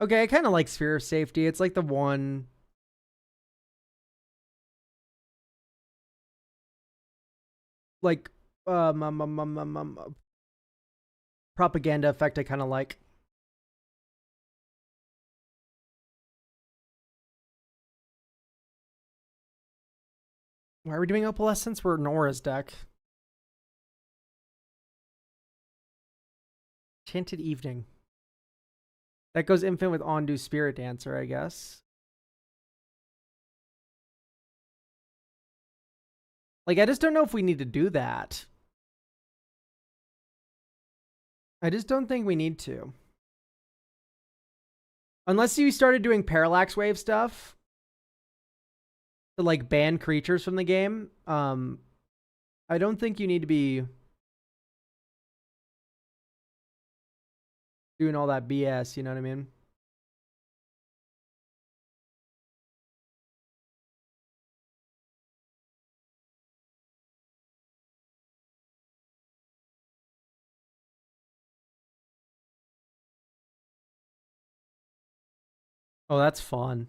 Okay, I kind of like Sphere of Safety. It's like the one... like, propaganda effect I kind of like. Why are we doing Opalescence? We're Nora's deck. Enchanted Evening. That goes infinite with Ondu Spirit Dancer, I guess. Like, I just don't know if we need to do that. I just don't think we need to. Unless you started doing parallax wave stuff to like ban creatures from the game, I don't think you need to be doing all that BS, you know what I mean? Oh, that's fun.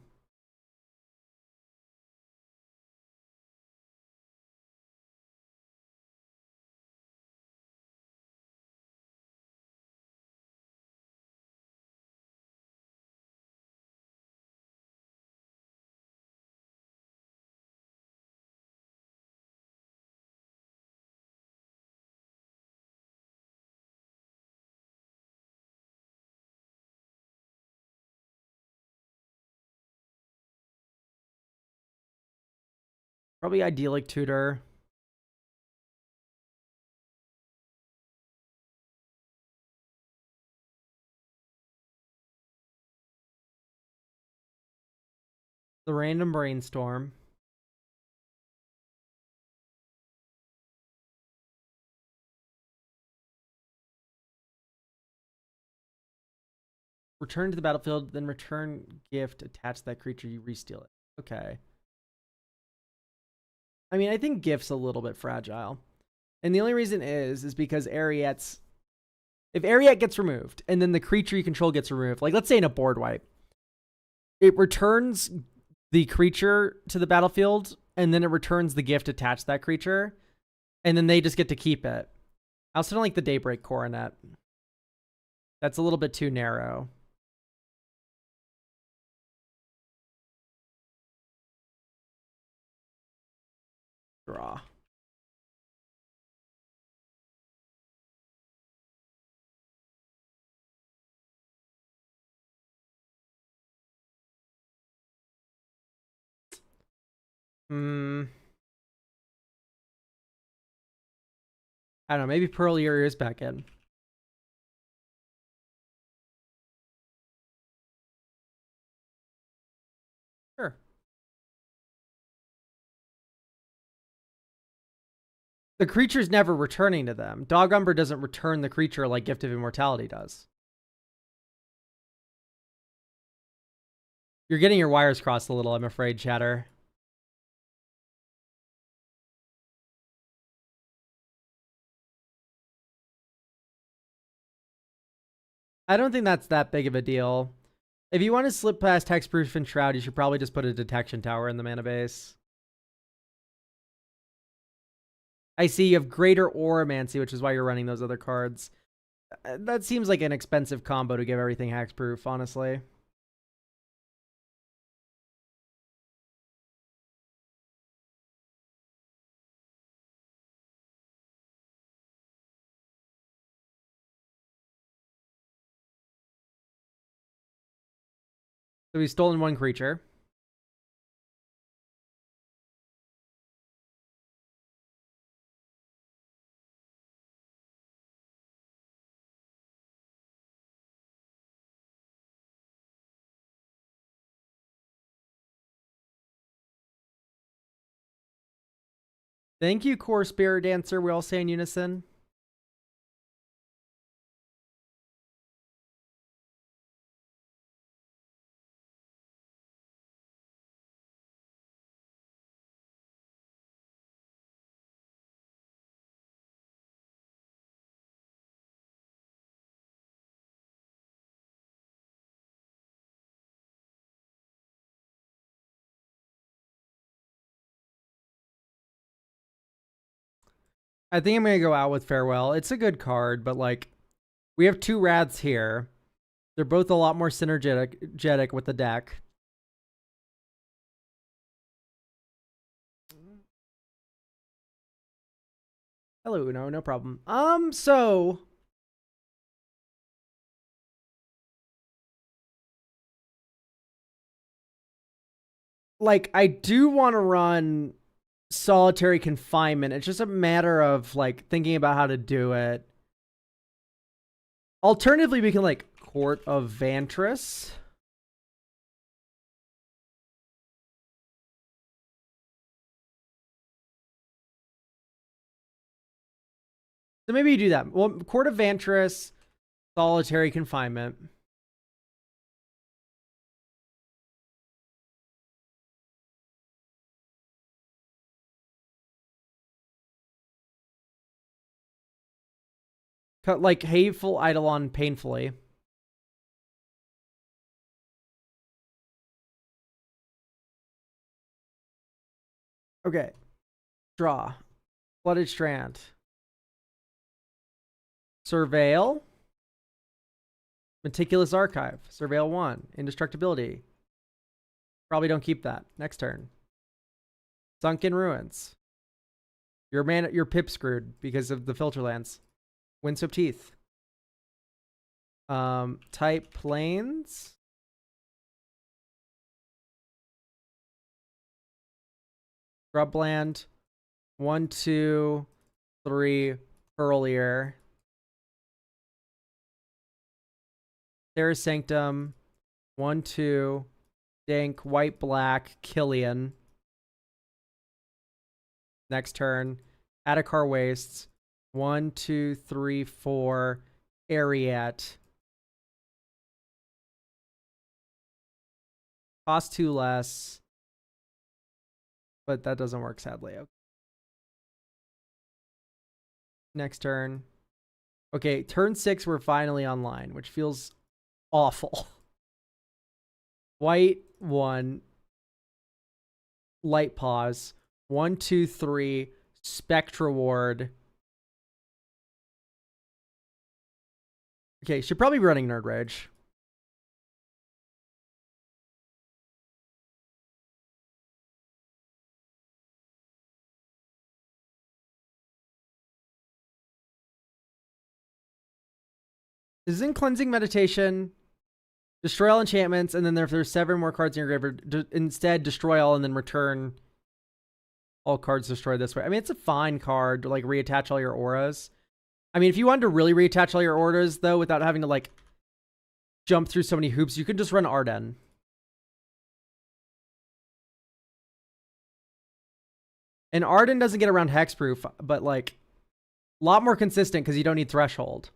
Probably idyllic tutor. The random brainstorm. Return to the battlefield, then return gift, attach that creature, you re-steal it. Okay. I mean, I think gift's a little bit fragile. And the only reason is because Ariet's... If Ariet gets removed, and then the creature you control gets removed, like let's say in a board wipe, it returns the creature to the battlefield, and then it returns the gift attached to that creature, and then they just get to keep it. I also don't like the Daybreak Coronet. That's a little bit too narrow. Draw. I don't know, maybe Pearl Ear is back in. Sure. The creature's never returning to them. Dog Umber doesn't return the creature like Gift of Immortality does. You're getting your wires crossed a little, I'm afraid, Chatter. I don't think that's that big of a deal. If you want to slip past Hexproof and Shroud, you should probably just put a Detection Tower in the mana base. I see you have Greater Auramancy, which is why you're running those other cards. That seems like an expensive combo to give everything Hexproof, honestly. So he's stolen one creature. Thank you, Core Spirit Dancer. We all say in unison. I think I'm going to go out with Farewell. It's a good card, but like, we have two Raths here. They're both a lot more synergetic with the deck. Hello, Uno, no problem. So like, I do want to run solitary confinement. It's just a matter of like thinking about how to do it. Alternatively, we can like Court of Vantress. So maybe you do that. Well, Court of Vantress, solitary confinement. Cut like hateful Eidolon painfully. Okay. Draw. Flooded Strand. Surveil. Meticulous Archive. Surveil 1. Indestructibility. Probably don't keep that. Next turn. Sunken Ruins. You're pip screwed because of the filter lands. Windswept Teeth. Type Plains. Scrubland. 1, 2, 3. Earlier. There's Sanctum. 1, 2. Dink. White, black. Killian. Next turn. Adakar Wastes. 1, 2, 3, 4. Ariat. Cost 2 less. But that doesn't work, sadly. Okay. Next turn. Okay, turn 6, we're finally online, which feels awful. White 1. Light Pause. 1, 2, 3. Spectra Ward. Okay, should probably be running Nerd Rage. This is in Cleansing Meditation. Destroy all enchantments, and then if there's 7 more cards in your graveyard, instead destroy all and then return all cards destroyed this way. I mean, it's a fine card to like reattach all your auras. I mean, if you wanted to really reattach all your auras, though, without having to like jump through so many hoops, you could just run Arden. And Arden doesn't get around Hexproof, but like a lot more consistent because you don't need Threshold.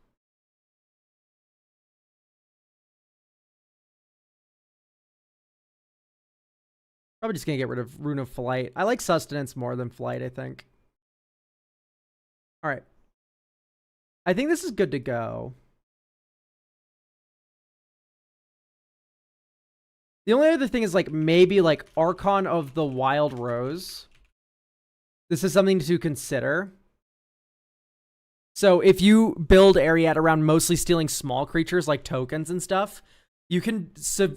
Probably just gonna get rid of Rune of Flight. I like Sustenance more than Flight, I think. All right. I think this is good to go. The only other thing is like maybe like Archon of the Wild Rose. This is something to consider. So if you build Ariat around mostly stealing small creatures like tokens and stuff, you can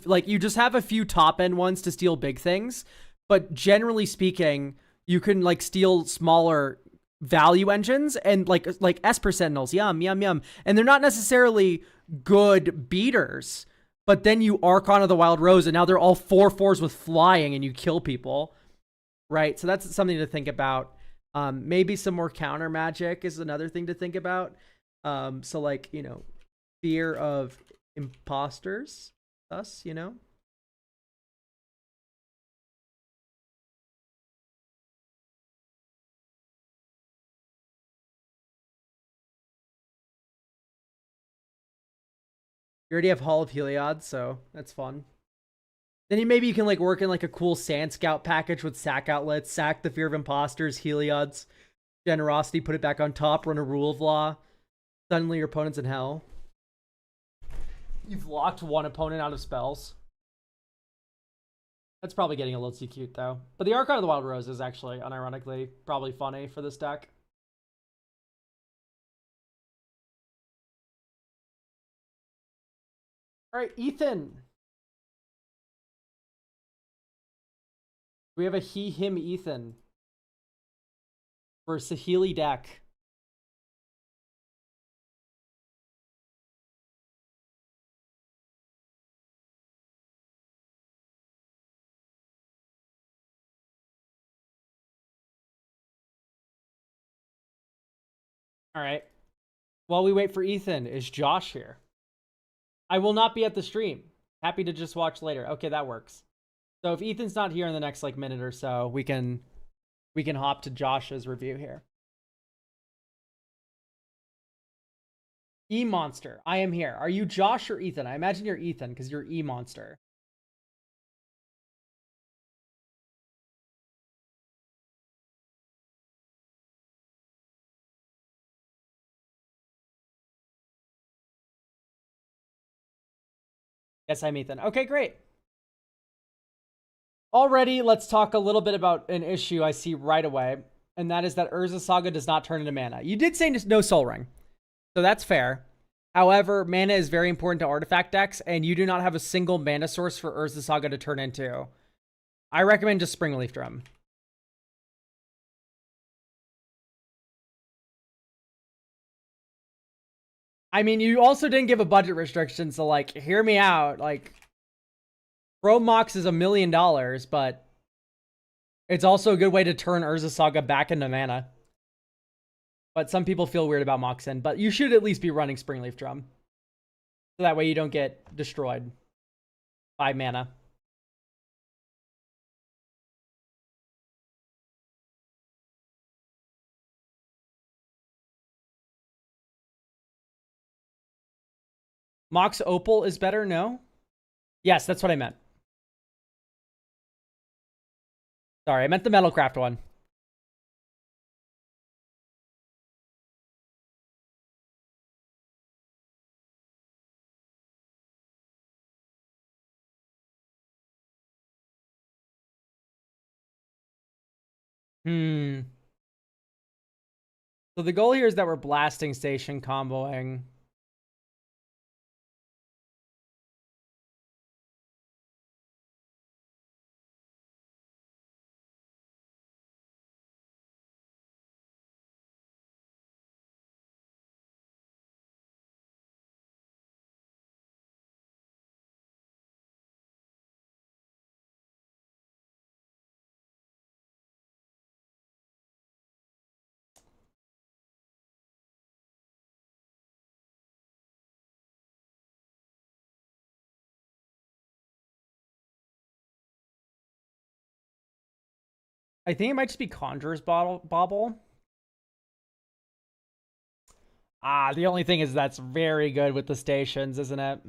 like you just have a few top end ones to steal big things, but generally speaking, you can like steal smaller value engines and like Esper Sentinels, yum, and they're not necessarily good beaters, but then you Archon of the Wild Rose, and now they're all 4/4s with flying, and you kill people, right? So that's something to think about. Maybe some more counter magic is another thing to think about. So like, you know, fear of imposters, us, you know? You already have Hall of Heliod, so that's fun. Then maybe you can like work in like a cool Sand Scout package with sack outlets, sack the Fear of Imposters, Heliod's Generosity, put it back on top, run a Rule of Law, suddenly your opponent's in hell. You've locked one opponent out of spells. That's probably getting a little too cute, though. But the Archon of the Wild Rose is actually, unironically, probably funny for this deck. All right, Ethan. We have a he, him, Ethan for Saheeli deck. All right. While we wait for Ethan, is Josh here? I will not be at the stream. Happy to just watch later. Okay, that works. So if Ethan's not here in the next like minute or so, we can hop to Josh's review here. E-Monster, I am here. Are you Josh or Ethan? I imagine you're Ethan because you're E-Monster. Yes, I'm Ethan. Okay, great. Already, let's talk a little bit about an issue I see right away, and that is that Urza Saga does not turn into mana. You did say no Soul Ring, so that's fair. However, mana is very important to artifact decks, and you do not have a single mana source for Urza Saga to turn into. I recommend just Springleaf Drum. I mean, you also didn't give a budget restriction, so like, hear me out. Like, Chrome Mox is $1 million, but it's also a good way to turn Urza Saga back into mana. But some people feel weird about Moxen, but you should at least be running Springleaf Drum. So that way you don't get destroyed by mana. Mox Opal is better, no? Yes, that's what I meant. Sorry, I meant the Metalcraft one. So the goal here is that we're blasting station comboing. I think it might just be Conjurer's Bauble. Ah, the only thing is that's very good with the stations, isn't it?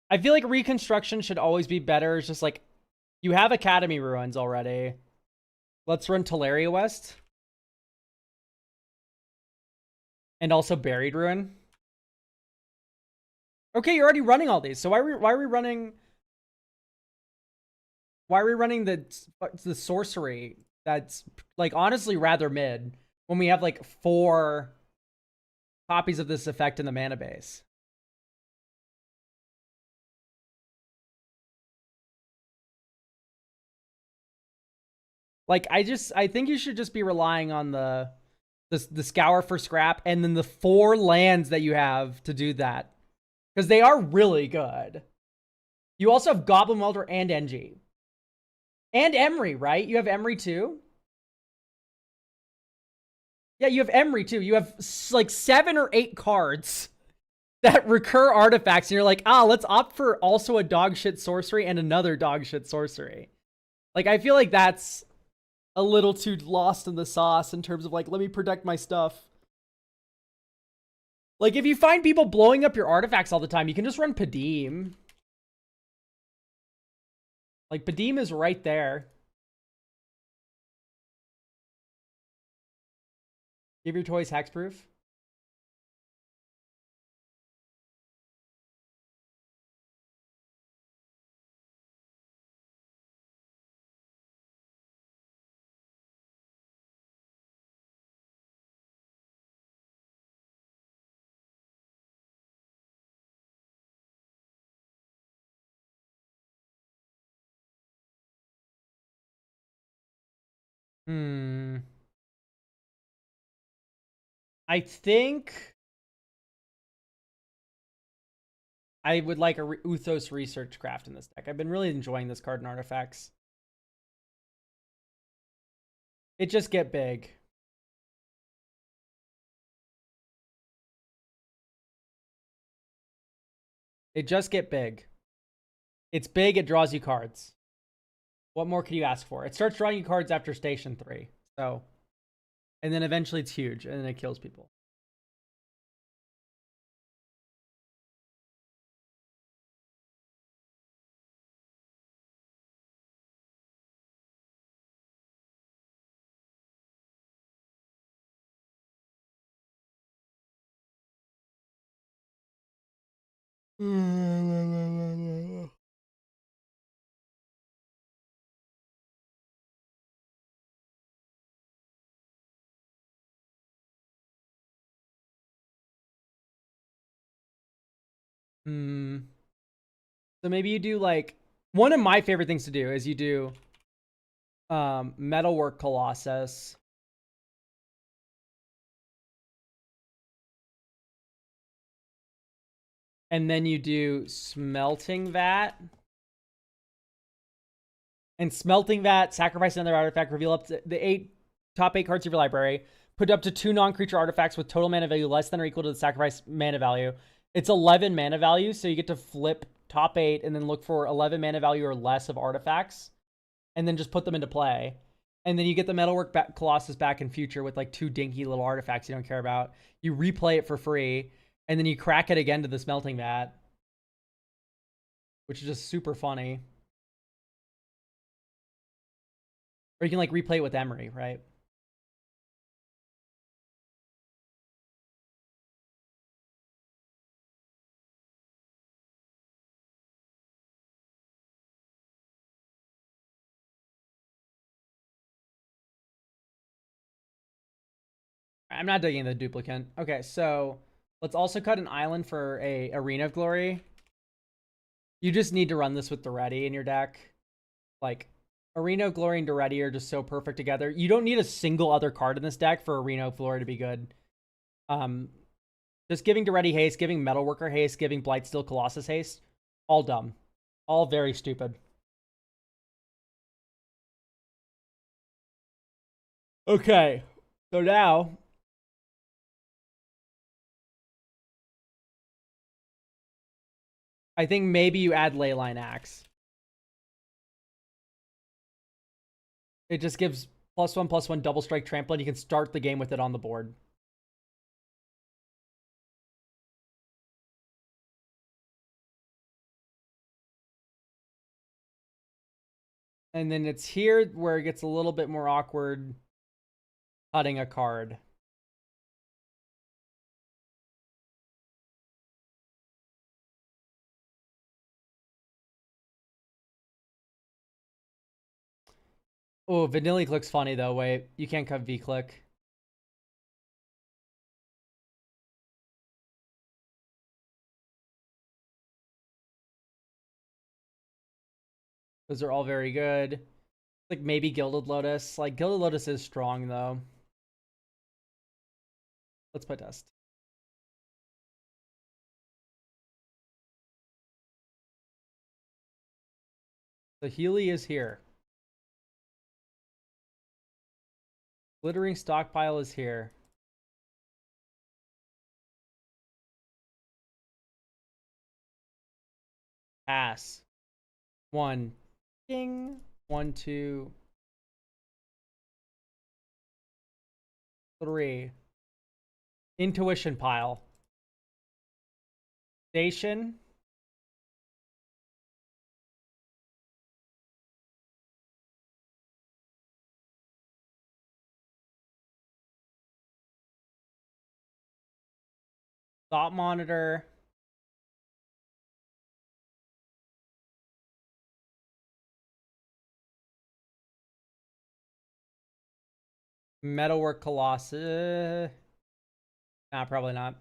I feel like Reconstruction should always be better. It's just like, you have Academy Ruins already. Let's run Teleria West. And also Buried Ruin. Okay, you're already running all these. So why are we running... Why are we running the sorcery that's, like, honestly rather mid when we have, like, 4 copies of this effect in the mana base? Like, I think you should just be relying on the Scour for scrap and then the 4 lands that you have to do that. Because they are really good. You also have Goblin Welder and NG. And Emery, right? You have Emery too? Yeah, you have Emery too. You have like 7 or 8 cards that recur artifacts, and you're like, let's opt for also a dogshit sorcery and another dogshit sorcery. Like, I feel like that's a little too lost in the sauce in terms of like, let me protect my stuff. Like, if you find people blowing up your artifacts all the time, you can just run Padim. Like, Padim is right there. Give your toys hexproof. Hmm. I think I would like a Uthos Research Craft in this deck. I've been really enjoying this card in Artifacts. It just get big. It just get big. It's big, it draws you cards. What more can you ask for? It starts drawing you cards after Station 3. So, and then eventually it's huge, and then it kills people. So maybe you do like, one of my favorite things to do is you do Metalwork Colossus. And then you do Smelting Vat. And Smelting Vat, sacrifice another artifact, reveal up to the top 8 cards of your library. Put up to 2 non-creature artifacts with total mana value less than or equal to the sacrifice mana value. It's 11 mana value, so you get to flip top 8 and then look for 11 mana value or less of artifacts. And then just put them into play. And then you get the Metalwork Colossus back in future with like 2 dinky little artifacts you don't care about. You replay it for free. And then you crack it again to the Smelting Vat. Which is just super funny. Or you can like replay it with Emery, right? I'm not digging the duplicate. Okay, so let's also cut an island for a Arena of Glory. You just need to run this with Duretti in your deck. Like, Arena of Glory and Duretti are just so perfect together. You don't need a single other card in this deck for Arena of Glory to be good. Just giving Duretti haste, giving Metalworker haste, giving Blightsteel Colossus haste. All dumb. All very stupid. Okay, so now I think maybe you add Leyline Axe. It just gives +1/+1 double strike trample, and you can start the game with it on the board. And then it's here where it gets a little bit more awkward cutting a card. Oh, Vanillic looks funny though. Wait, you can't cut V-Click. Those are all very good. Like maybe Gilded Lotus. Like Gilded Lotus is strong though. Let's play test. The Healy is here. Glittering Stockpile is here. Pass. 1. Ding. 1, 2, 3. Intuition Pile. Station. Thought Monitor. Metalwork Colossus. Nah, probably not.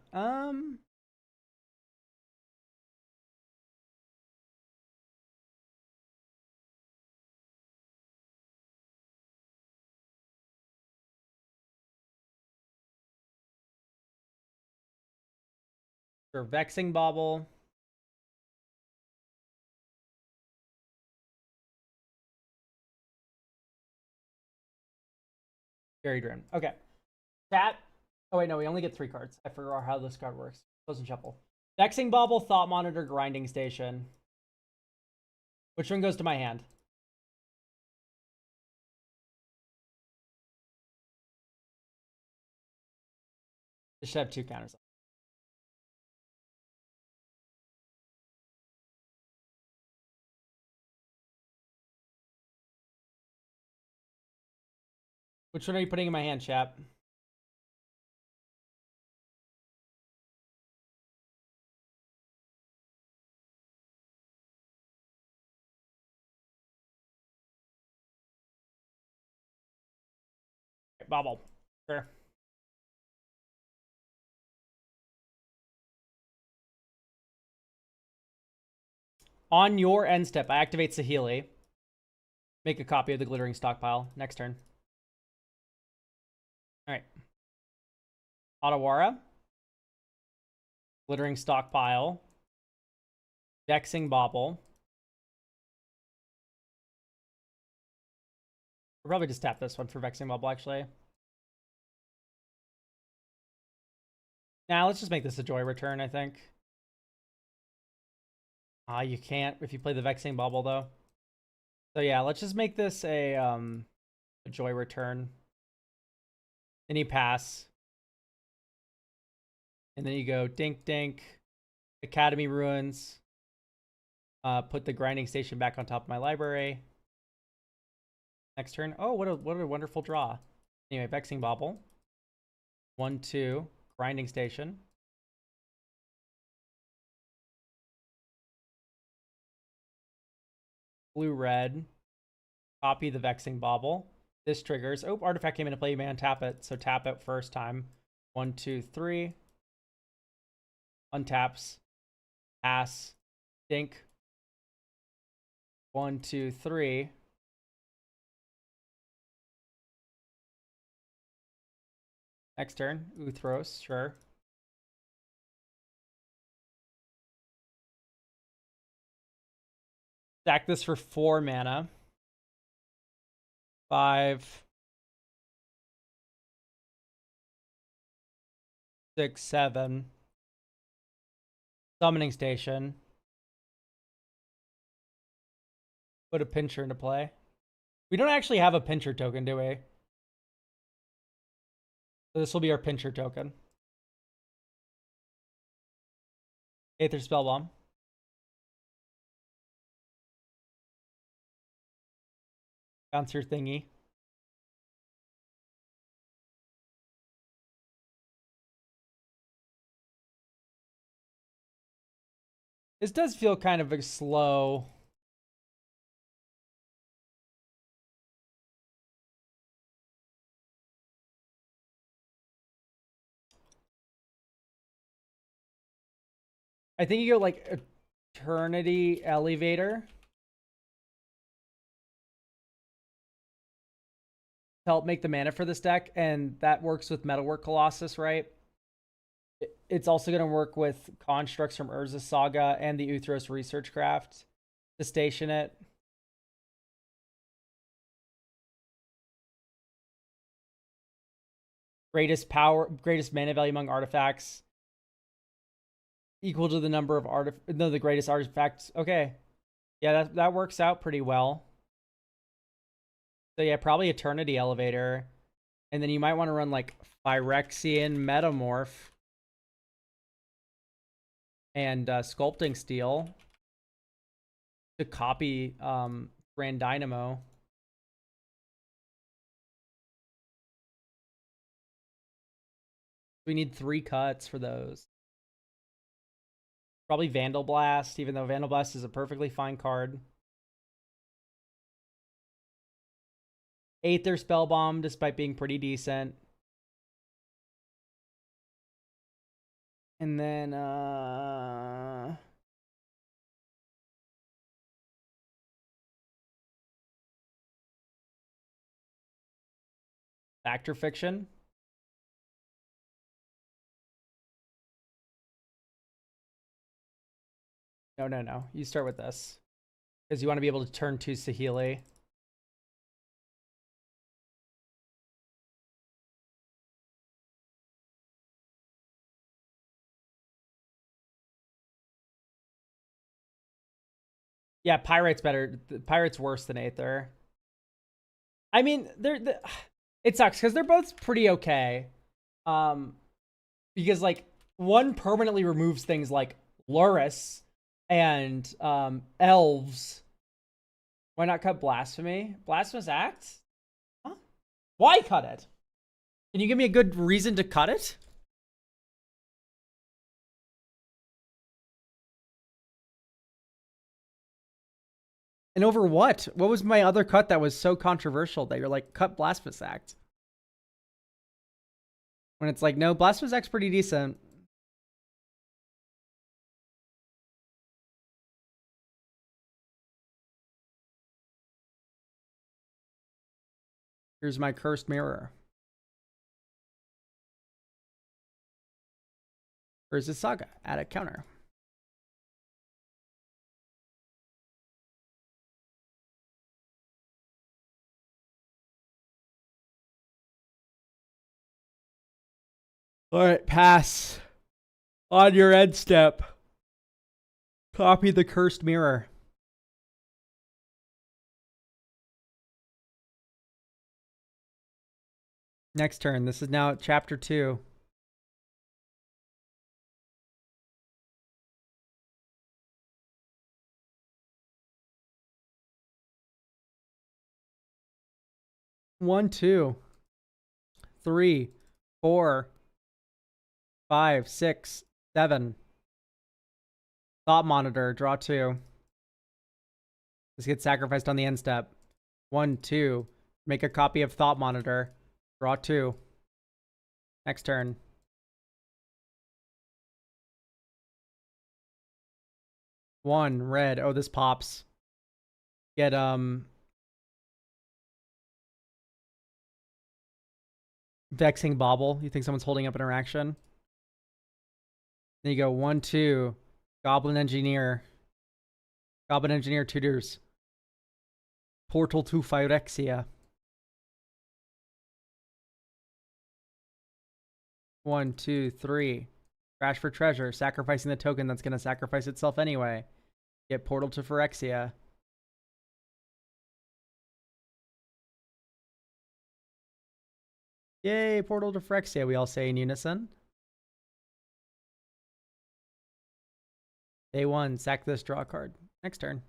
Sure, Vexing Bauble. Fairy Dream. Okay. Chat. Oh, wait, no, we only get 3 cards. I forgot how this card works. Close and shuffle. Vexing Bauble, Thought Monitor, Grinding Station. Which one goes to my hand? It should have 2 counters. Which one are you putting in my hand, chap? Okay, Bauble. Sure. On your end step, I activate Saheeli. Make a copy of the Glittering Stockpile. Next turn. Alright. Otawara. Glittering Stockpile. Vexing Bauble. We'll probably just tap this one for Vexing Bauble, actually. Now, let's just make this a Joy Return, I think. You can't if you play the Vexing Bauble, though. So yeah, let's just make this a Joy Return. Then you pass. And then you go Dink Dink, Academy Ruins. Put the Grinding Station back on top of my library. Next turn. Oh, what a wonderful draw. Anyway, Vexing Bauble. 1, 2. Grinding Station. Blue red. Copy the Vexing Bauble. This triggers. Oh, artifact came into play. You may untap it. So tap it first time. 1, 2, 3. Untaps. Pass. Dink. 1, 2, 3. Next turn. Uthros. Sure. Stack this for 4 mana. 5, 6, 7. Summoning Station. Put a Pincher into play. We don't actually have a Pincher token, do we? So this will be our Pincher token. Aether Spellbomb. Bounce your thingy. This does feel kind of a slow. I think you go like Eternity Elevator to help make the mana for this deck, and that works with Metalwork Colossus, right? It's also going to work with constructs from Urza Saga and the Uthros Research Craft to station it. Greatest power, greatest mana value among artifacts. Equal to the number of the greatest artifacts. Okay. Yeah, that works out pretty well. So yeah, probably Eternity Elevator. And then you might want to run like Phyrexian Metamorph. And Sculpting Steel. To copy Grand Dynamo. We need 3 cuts for those. Probably Vandal Blast, even though Vandal Blast is a perfectly fine card. Aether Spellbomb, despite being pretty decent. And then, Factor Fiction. No. You start with this. Because you want to be able to turn to Saheeli. Yeah, Pyrite's better. Pyrite's worse than Aether. I mean, it sucks because they're both pretty okay. Because like one permanently removes things like Luris and elves. Why not cut Blasphemy? Blasphemous Act? Huh? Why cut it? Can you give me a good reason to cut it? And over what? What was my other cut that was so controversial that you're like, cut Blasphemous Act? When it's like, no, Blasphemous Act's pretty decent. Here's my cursed mirror. Here's the saga. Add a counter. All right, pass. On your end step. Copy the cursed mirror. Next turn. This is now chapter 2. One, 2, 3, 4, 5, 6, 7. Thought monitor. Draw 2. This gets sacrificed on the end step. 1, 2. Make a copy of thought monitor. Draw 2. Next turn. One red. Oh, this pops. Get Vexing Bauble. You think someone's holding up interaction? Then you go 1, 2. Goblin Engineer. Goblin Engineer tutors. Portal to Phyrexia. 1, 2, 3. Crash for treasure. Sacrificing the token that's going to sacrifice itself anyway. Get Portal to Phyrexia. Yay, Portal to Phyrexia, we all say in unison. Day 1, sack this, draw a card. Next turn.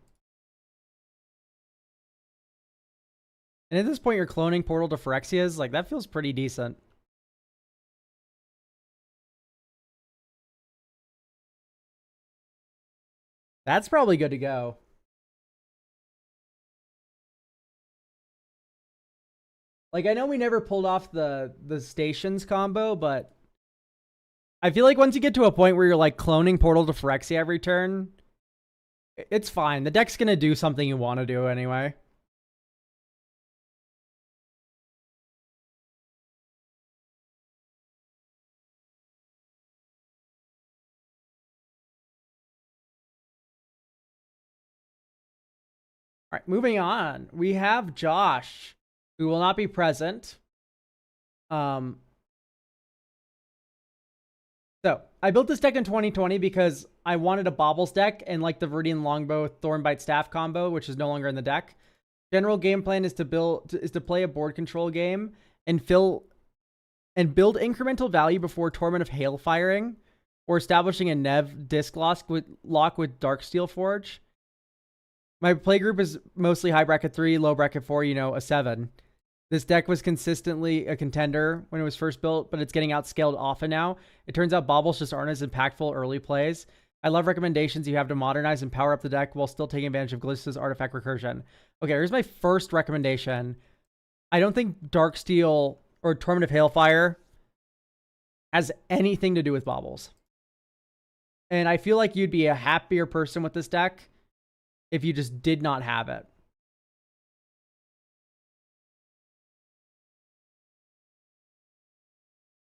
And at this point, you're cloning Portal to Phyrexias. Like, that feels pretty decent. That's probably good to go. Like, I know we never pulled off the stations combo, but I feel like once you get to a point where you're like cloning Portal to Phyrexia every turn, it's fine. The deck's gonna do something you want to do anyway. All right, moving on. We have Josh, who will not be present. So I built this deck in 2020 because I wanted a Baubles deck and like the Viridian Longbow Thornbite Staff combo, which is no longer in the deck. General game plan is to play a board control game and build incremental value before Torment of Hail firing, or establishing a Nev disc lock with Darksteel Forge. My play group is mostly high bracket 3, low bracket 4, a 7. This deck was consistently a contender when it was first built, but it's getting outscaled often now. It turns out Baubles just aren't as impactful early plays. I love recommendations you have to modernize and power up the deck while still taking advantage of Glissa's artifact recursion. Okay, here's my first recommendation. I don't think Darksteel or Torment of Hailfire has anything to do with Baubles. And I feel like you'd be a happier person with this deck if you just did not have it.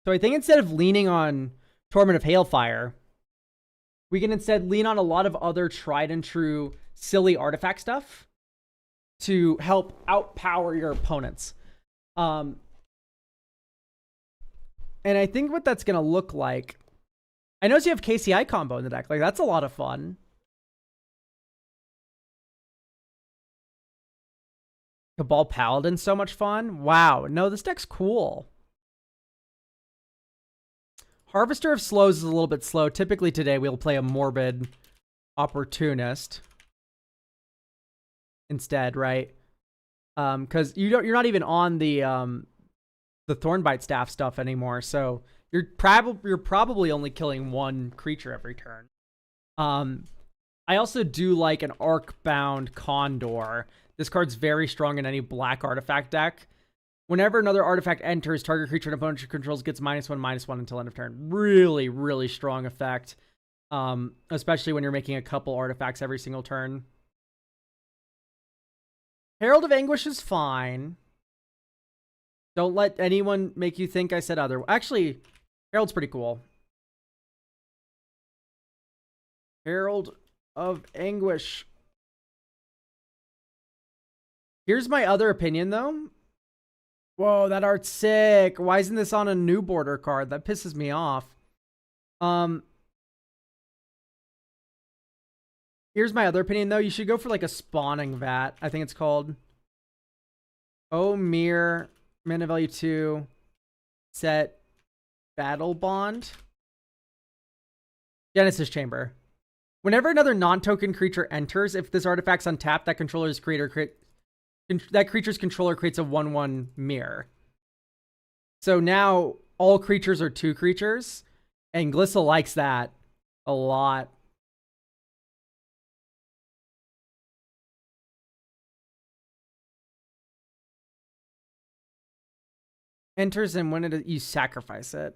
So I think instead of leaning on Torment of Hailfire, We can instead lean on a lot of other tried and true silly artifact stuff to help outpower your opponents. And I think what that's going to look like, I notice you have KCI combo in the deck. Like, that's a lot of fun. Cabal Paladin, so much fun. Wow. No, this deck's cool. Harvester of Slows is a little bit slow. Typically today we'll play a Morbid Opportunist instead, right? Because you're not even on the Thornbite Staff stuff anymore, so you're probably only killing one creature every turn. I also do like an Arcbound Condor. This card's very strong in any black artifact deck. Whenever another artifact enters, target creature an opponent controls gets -1/-1 until end of turn. Really, really strong effect. Especially when you're making a couple artifacts every single turn. Herald of Anguish is fine. Don't let anyone make you think I said other. Actually, Herald's pretty cool. Herald of Anguish. Here's my other opinion, though. Whoa, that art's sick. Why isn't this on a new border card? That pisses me off. Here's my other opinion, though. You should go for like a Spawning Vat, I think it's called. Oh, Mirror, mana value 2, set Battle Bond. Genesis Chamber. Whenever another non-token creature enters, if this artifact's untapped, that creature's controller creates a 1/1 mirror. So now all creatures are 2 creatures, and Glissa likes that a lot. Enters, and when you sacrifice it.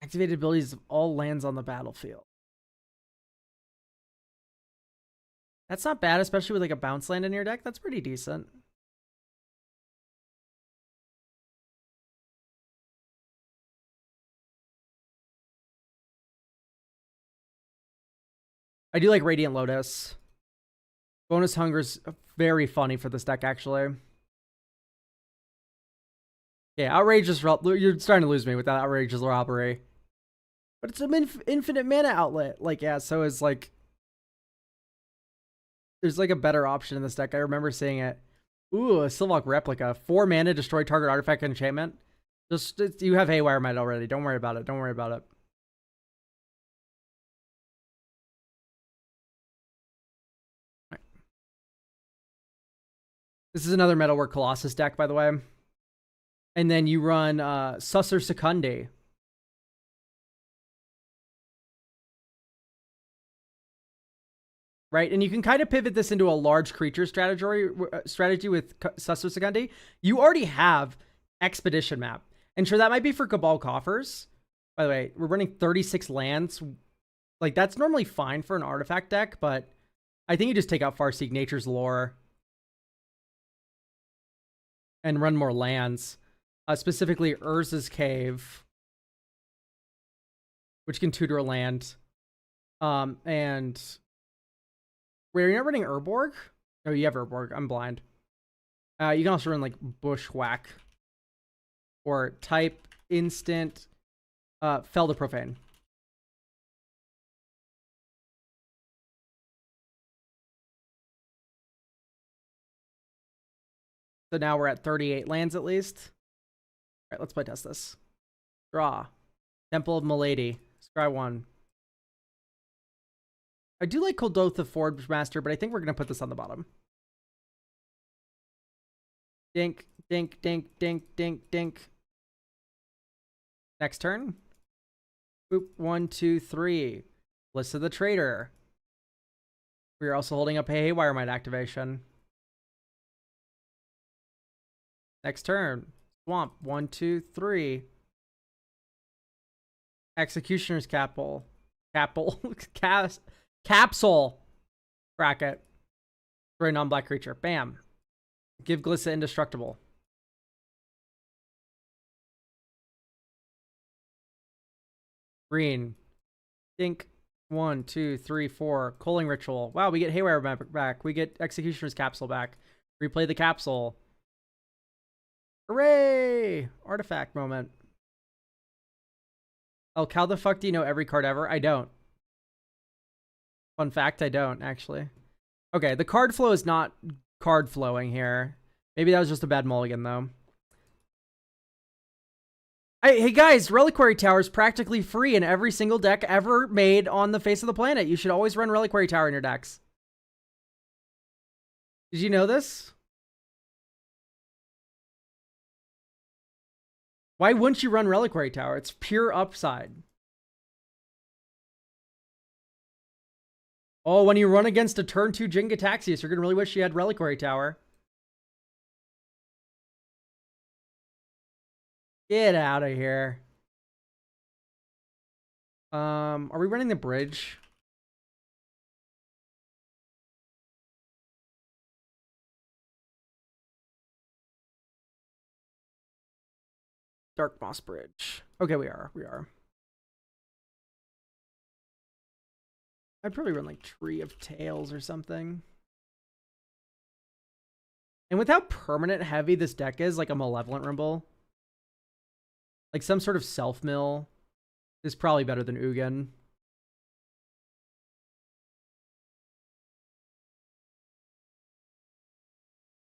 Activated abilities of all lands on the battlefield. That's not bad, especially with like a bounce land in your deck. That's pretty decent. I do like Radiant Lotus. Bonus Hunger's very funny for this deck, actually. Yeah, Outrageous. You're starting to lose me with that Outrageous Robbery. But it's an infinite mana outlet. Like, yeah, so it's like... There's like a better option in this deck. I remember seeing it. Ooh, a Sylvok Replica. 4 mana, destroy target artifact enchantment. You have Haywire Might already. Don't worry about it. Don't worry about it. Right. This is another Metalwork Colossus deck, by the way. And then you run Susser Secundi. Right, and you can kind of pivot this into a large creature strategy with Susser Secundi. You already have Expedition Map. And sure, that might be for Cabal Coffers. By the way, we're running 36 lands. Like, that's normally fine for an artifact deck, but I think you just take out Farseek, Nature's Lore, and run more lands. Specifically, Urza's Cave, which can tutor a land. And... Wait, are you not running Urborg? Oh, you have Urborg. I'm blind. You can also run, like, Bushwhack. Or type instant Fell the Profane. So now we're at 38 lands at least. All right, let's play test this. Draw. Temple of Milady. Scry 1. I do like Kuldotha Forge Master, but I think we're going to put this on the bottom. Dink, dink, dink, dink, dink, dink. Next turn. Boop, 1, 2, 3. List of the Trader. We're also holding up a Haywire Might activation. Next turn. Swamp, 1, 2, 3. Executioner's Capsule. Capsule bracket for a non-black creature. Bam. Give Glissa indestructible. Green. Dink. 1, 2, 3, 4. Culling Ritual. Wow, we get Haywire back. We get Executioner's Capsule back. Replay the capsule. Hooray! Artifact moment. Oh, how the fuck do you know every card ever? I don't. Fun fact, I don't, actually. Okay, the card flow is not card flowing here. Maybe that was just a bad mulligan, though. Hey guys, Reliquary Tower is practically free in every single deck ever made on the face of the planet. You should always run Reliquary Tower in your decks. Did you know this? Why wouldn't you run Reliquary Tower? It's pure upside. Oh, when you run against a turn 2 Jenga Taxius, you're going to really wish you had Reliquary Tower. Get out of here. Are we running the bridge? Dark Moss Bridge. Okay, we are. I'd probably run like Tree of Tails or something. And with how permanent heavy this deck is, like a Malevolent Rimble, like some sort of self-mill is probably better than Ugin.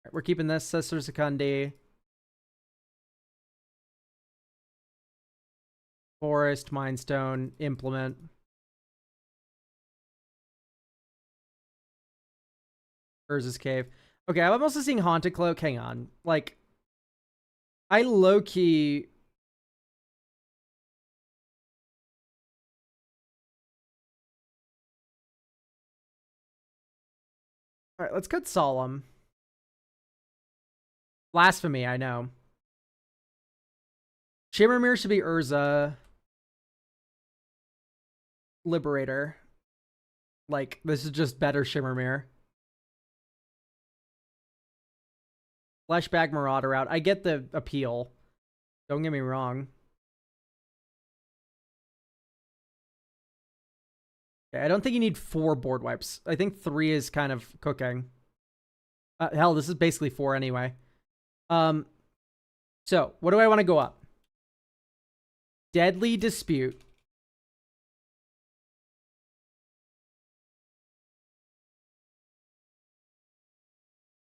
Right, we're keeping this. Sister Secundi. Forest, Mindstone, Implement. Urza's Cave. Okay, I'm also seeing Haunted Cloak. Hang on. Like, I low-key... Alright, let's cut Solemn. Blasphemy, I know. Shimmermere should be Urza. Liberator. Like, this is just better Shimmermere. Fleshbag Marauder out. I get the appeal. Don't get me wrong. Okay, I don't think you need 4 board wipes. I think 3 is kind of cooking. Hell, this is basically 4 anyway. So, what do I want to go up? Deadly Dispute.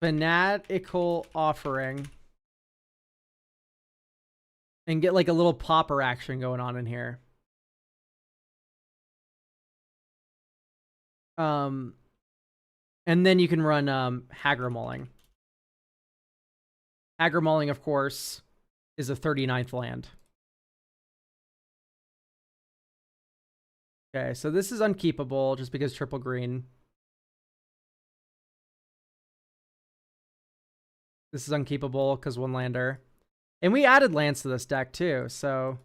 Fanatical Offering. And get like a little popper action going on in here. And then you can run Hagra-Mulling. Hagra-Mulling, of course, is a 39th land. Okay, so this is unkeepable just because triple green. This is unkeepable because 1 lander. And we added lands to this deck too, so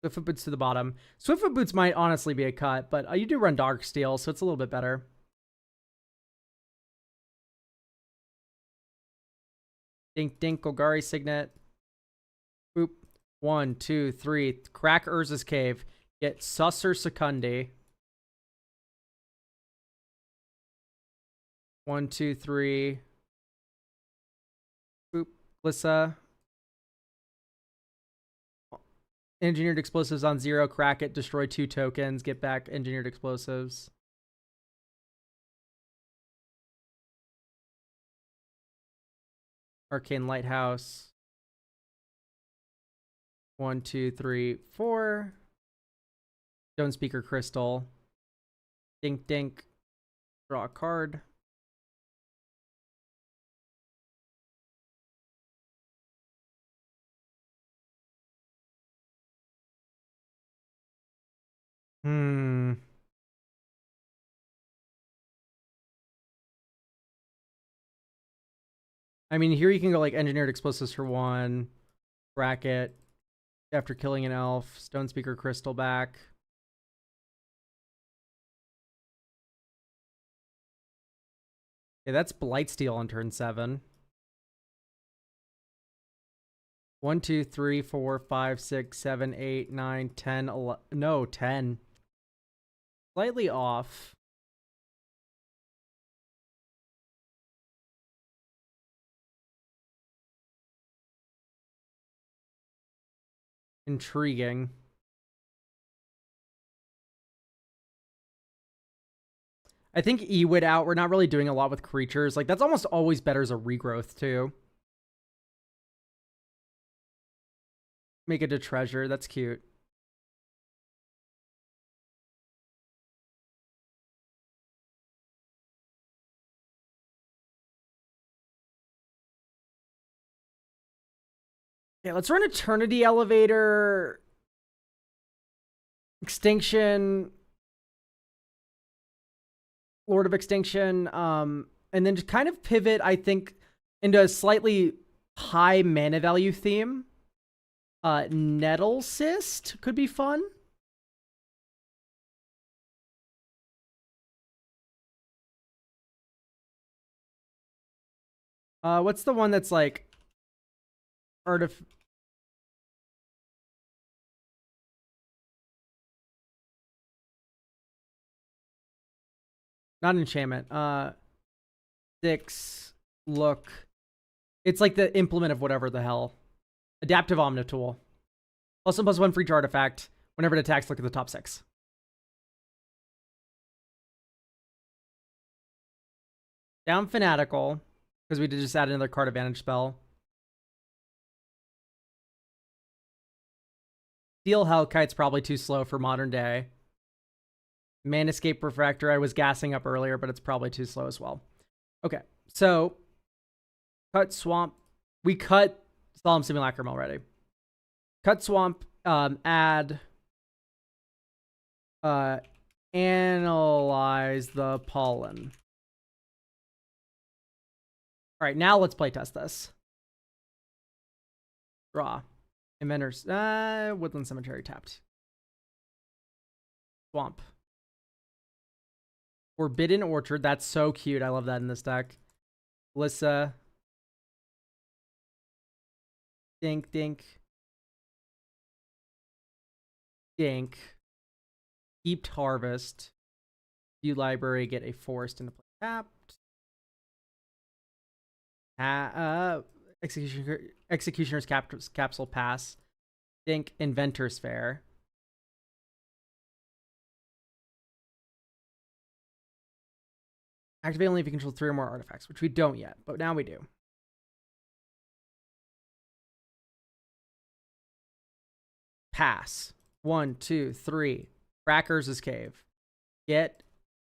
Swiftfoot Boots to the bottom. Swiftfoot Boots might honestly be a cut, but you do run Darksteel, so it's a little bit better. Dink Dink Golgari Signet. Boop. 1, 2, 3. Crack Urza's Cave. Get Susser Secundi. 1, 2, 3. Boop. Glissa. Engineered Explosives on 0. Crack it. Destroy 2 tokens. Get back Engineered Explosives. Arcane Lighthouse. 1, 2, 3, 4. Stone Speaker Crystal. Dink Dink. Draw a card. I mean, here you can go like Engineered Explosives for 1. Bracket. After killing an elf. Stone Speaker Crystal back. Okay, that's Blightsteel on turn 7. 1, 2, 3, 4, 5, 6, 7, 8, 9, 10, 11. No, 10. slightly off. Intriguing. I think Ewit out. We're not really doing a lot with creatures. Like, that's almost always better as a regrowth, too. Make it a treasure. That's cute. Okay, let's run Eternity Elevator. Extinction. Lord of Extinction. And then just kind of pivot, I think, into a slightly high mana value theme. Nettle Cyst could be fun. What's the one that's like not enchantment. 6 look. It's like the implement of whatever the hell. Adaptive Omnitool. +1/+1 for each artifact. Whenever it attacks, look at the top 6. Down Fanatical, because we did just add another card advantage spell. Steel Hellkite's probably too slow for modern day. Manescape Refractor, I was gassing up earlier, but it's probably too slow as well. Okay, so cut Swamp. We cut Solemn Simulacrum already. Cut Swamp, add Analyze the Pollen. All right, now let's playtest this. Draw. Inventors. Woodland Cemetery tapped. Swamp. Forbidden Orchard. That's so cute. I love that in this deck. Lissa. Dink, dink. Dink. Heaped Harvest. View Library. Get a forest into play tapped. Executioner's Capsule pass. Dink. Inventor's Fair. Activate only if you control 3 or more artifacts, which we don't yet, but now we do. Pass. 1, 2, 3. Crackers' Cave. Get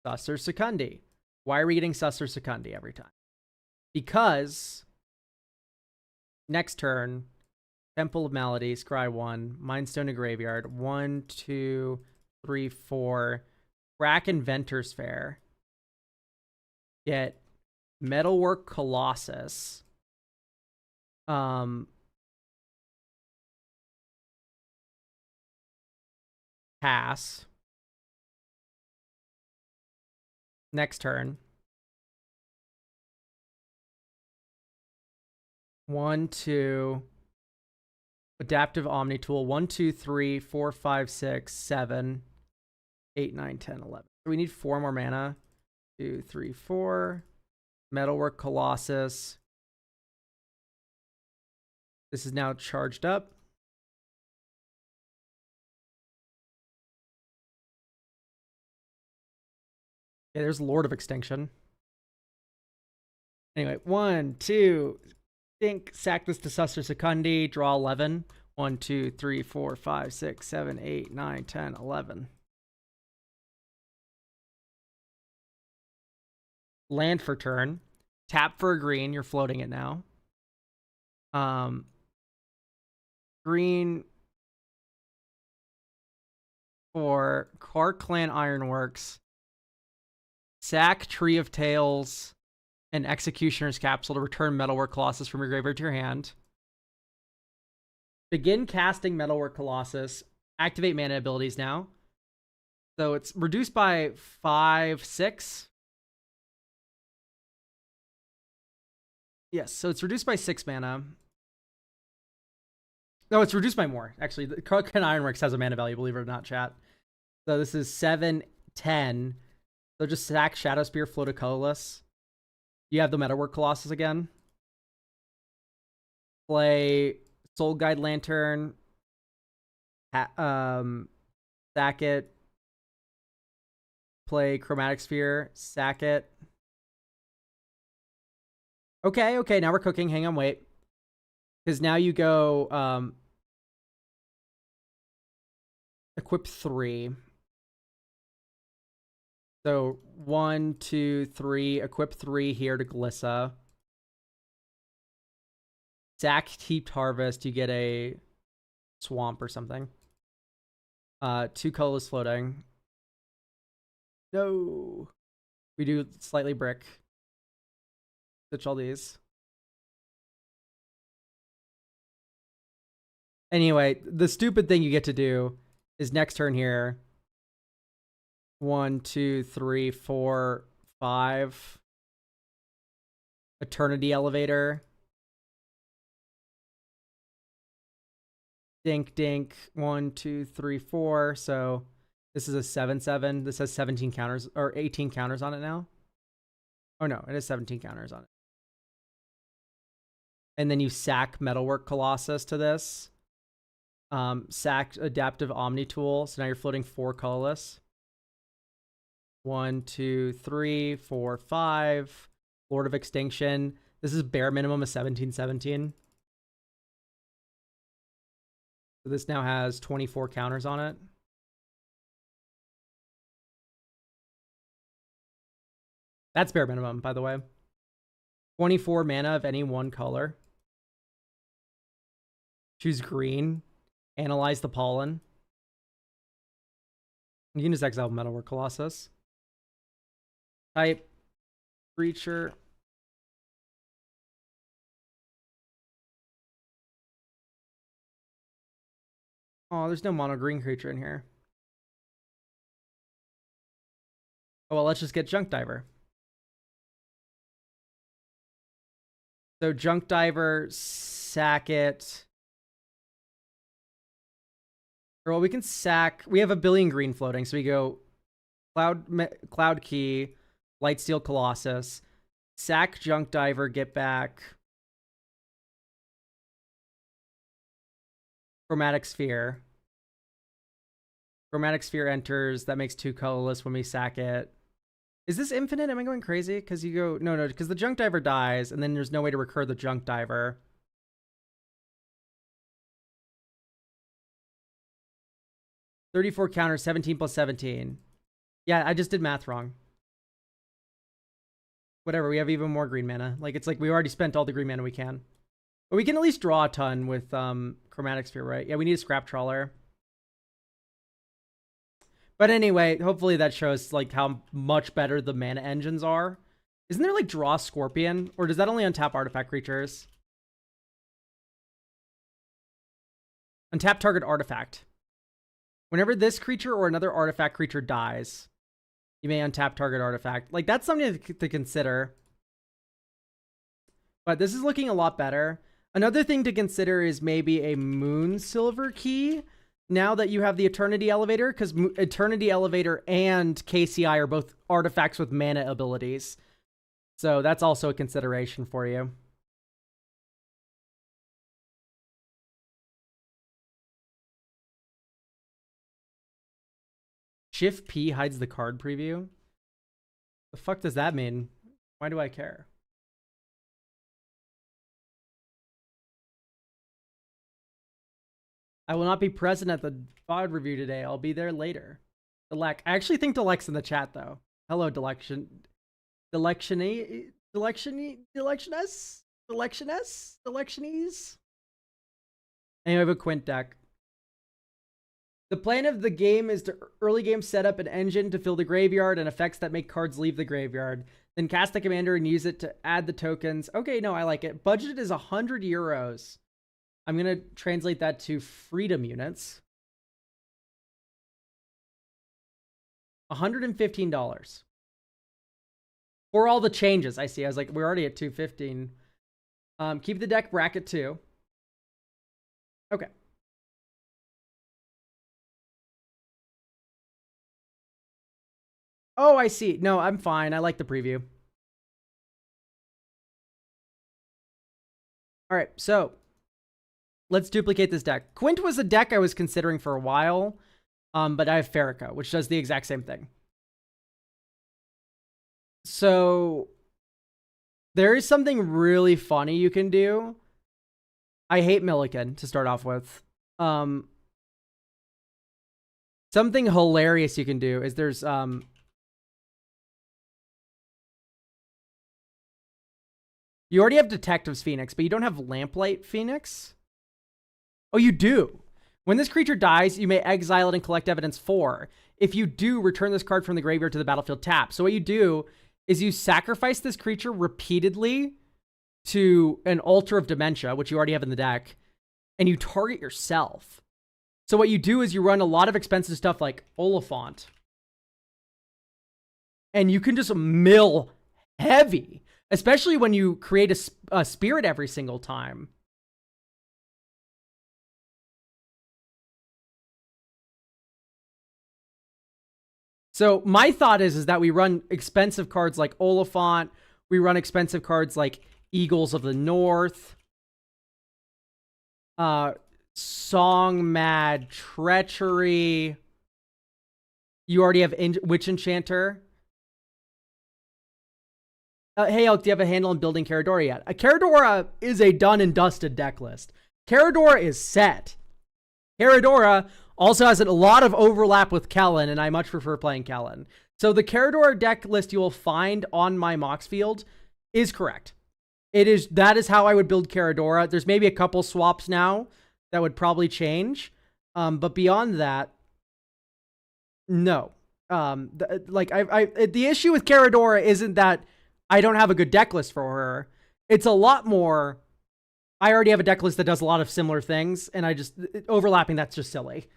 Susser Secundi. Why are we getting Susser Secundi every time? Because next turn, Temple of Malady, scry 1, Mindstone to Graveyard. 1, 2, 3, 4. Crack Inventor's Fair. Get Metalwork Colossus. Pass. Next turn. 1, 2. Adaptive Omnitool. 1, 2, 3, 4, 5, 6, 7, 8, 9, 10, 11. So we need 4 more mana. 2, 3, 4. Metalwork Colossus. This is now charged up. Okay, there's Lord of Extinction. Anyway, 1, 2. Think, sack this to Susser Secundi, draw 11. 1, 2, 3, 4, 5, 6, 7, 8, 9, 10, 11. Land for turn. Tap for a green. You're floating it now. Green for Car Clan Ironworks. Sack Tree of Tales and Executioner's Capsule to return Metalwork Colossus from your graveyard to your hand. Begin casting Metalwork Colossus. Activate mana abilities now. So it's reduced by 5, 6. Yes, so it's reduced by 6 mana. No, it's reduced by more. Actually, the Clan Ironworks has a mana value, believe it or not, chat. So this is 7, 10. So just sack Shadow Spear, float a colorless. You have the Metalwork Colossus again. Play Soul Guide Lantern. Sack it. Play Chromatic Sphere. Sack it. Okay, now we're cooking. Hang on, wait. Because now you go equip 3. So 1, 2, 3. Equip 3 here to Glissa. Sack Heaped Harvest. You get a swamp or something. 2 colorless floating. No. We do slightly brick. Switch all these. Anyway, the stupid thing you get to do is next turn here. 1, 2, 3, 4, 5. Eternity Elevator. Dink, dink. 1, 2, 3, 4. So this is a 7/7. This has 17 counters or 18 counters on it now. Oh no, it has 17 counters on it. And then you sack Metalwork Colossus to this. Sack Adaptive Omni Tool. So now you're floating 4 colorless. 1, 2, 3, 4, 5. Lord of Extinction. This is bare minimum of 17/17. So this now has 24 counters on it. That's bare minimum, by the way. 24 mana of any one color. Choose green. Analyze the pollen. You can just exile Metalwork Colossus. Type creature. Oh, there's no mono green creature in here. Oh, well, let's just get Junk Diver. So Junk Diver, sack it. Or well, we can sack. We have a billion green floating, so we go Cloud Key, Lightsteel Colossus, sack Junk Diver, get back Chromatic Sphere. Chromatic Sphere enters. That makes 2 colorless when we sack it. Is this infinite? Am I going crazy? Because you go... No, because the Junk Diver dies, and then there's no way to recur the Junk Diver. $34 counters, 17 plus 17. Yeah, I just did math wrong. Whatever, we have even more green mana. Like, it's like we already spent all the green mana we can. But we can at least draw a ton with Chromatic Sphere, right? Yeah, we need a Scrap Trawler. But anyway, hopefully that shows like how much better the mana engines are. Isn't there like Draw Scorpion? Or does that only untap artifact creatures? Untap target artifact. Whenever this creature or another artifact creature dies, you may untap target artifact. Like, that's something to consider. But this is looking a lot better. Another thing to consider is maybe a Moon Silver Key. Now that you have the Eternity Elevator, because Eternity Elevator and KCI are both artifacts with mana abilities. So that's also a consideration for you. Shift P hides the card preview? The fuck does that mean? Why do I care? I will not be present at the VOD review today. I'll be there later. Delec. I actually think Delec's in the chat, though. Hello, Delectioness? And you have a Quint deck. The plan of the game is to early game set up an engine to fill the graveyard and effects that make cards leave the graveyard. Then cast the commander and use it to add the tokens. Okay, no, I like it. Budget is 100 euros. I'm going to translate that to freedom units. $115. For all the changes, I see. I was like, we're already at 215. Keep the deck bracket too. Okay. Oh, I see. No, I'm fine. I like the preview. All right, so let's duplicate this deck. Quint was a deck I was considering for a while, but I have Farrakha, which does the exact same thing. So there is something really funny you can do. I hate Milliken to start off with. Something hilarious you can do is there's you already have Detectives Phoenix, but you don't have Lamplight Phoenix? Oh, you do. When this creature dies, you may exile it and collect evidence 4. If you do, return this card from the graveyard to the battlefield tap. So what you do is you sacrifice this creature repeatedly to an Altar of Dementia, which you already have in the deck, and you target yourself. So what you do is you run a lot of expensive stuff like Oliphant, and you can just mill heavy, especially when you create a spirit every single time. So my thought is that we run expensive cards like Oliphant. We run expensive cards like Eagles of the North. Song Mad Treachery. You already have Witch Enchanter. Hey, Elk, do you have a handle on building Caradora yet? Caradora is a done and dusted deck list. Caradora is set. Caradora also has a lot of overlap with Kellen, and I much prefer playing Kellen. So the Caradora deck list you will find on my Mox field is correct. That is how I would build Caradora. There's maybe a couple swaps now that would probably change. But beyond that, no. The issue with Caradora isn't that I don't have a good deck list for her. It's a lot more, I already have a deck list that does a lot of similar things, and overlapping, that's just silly.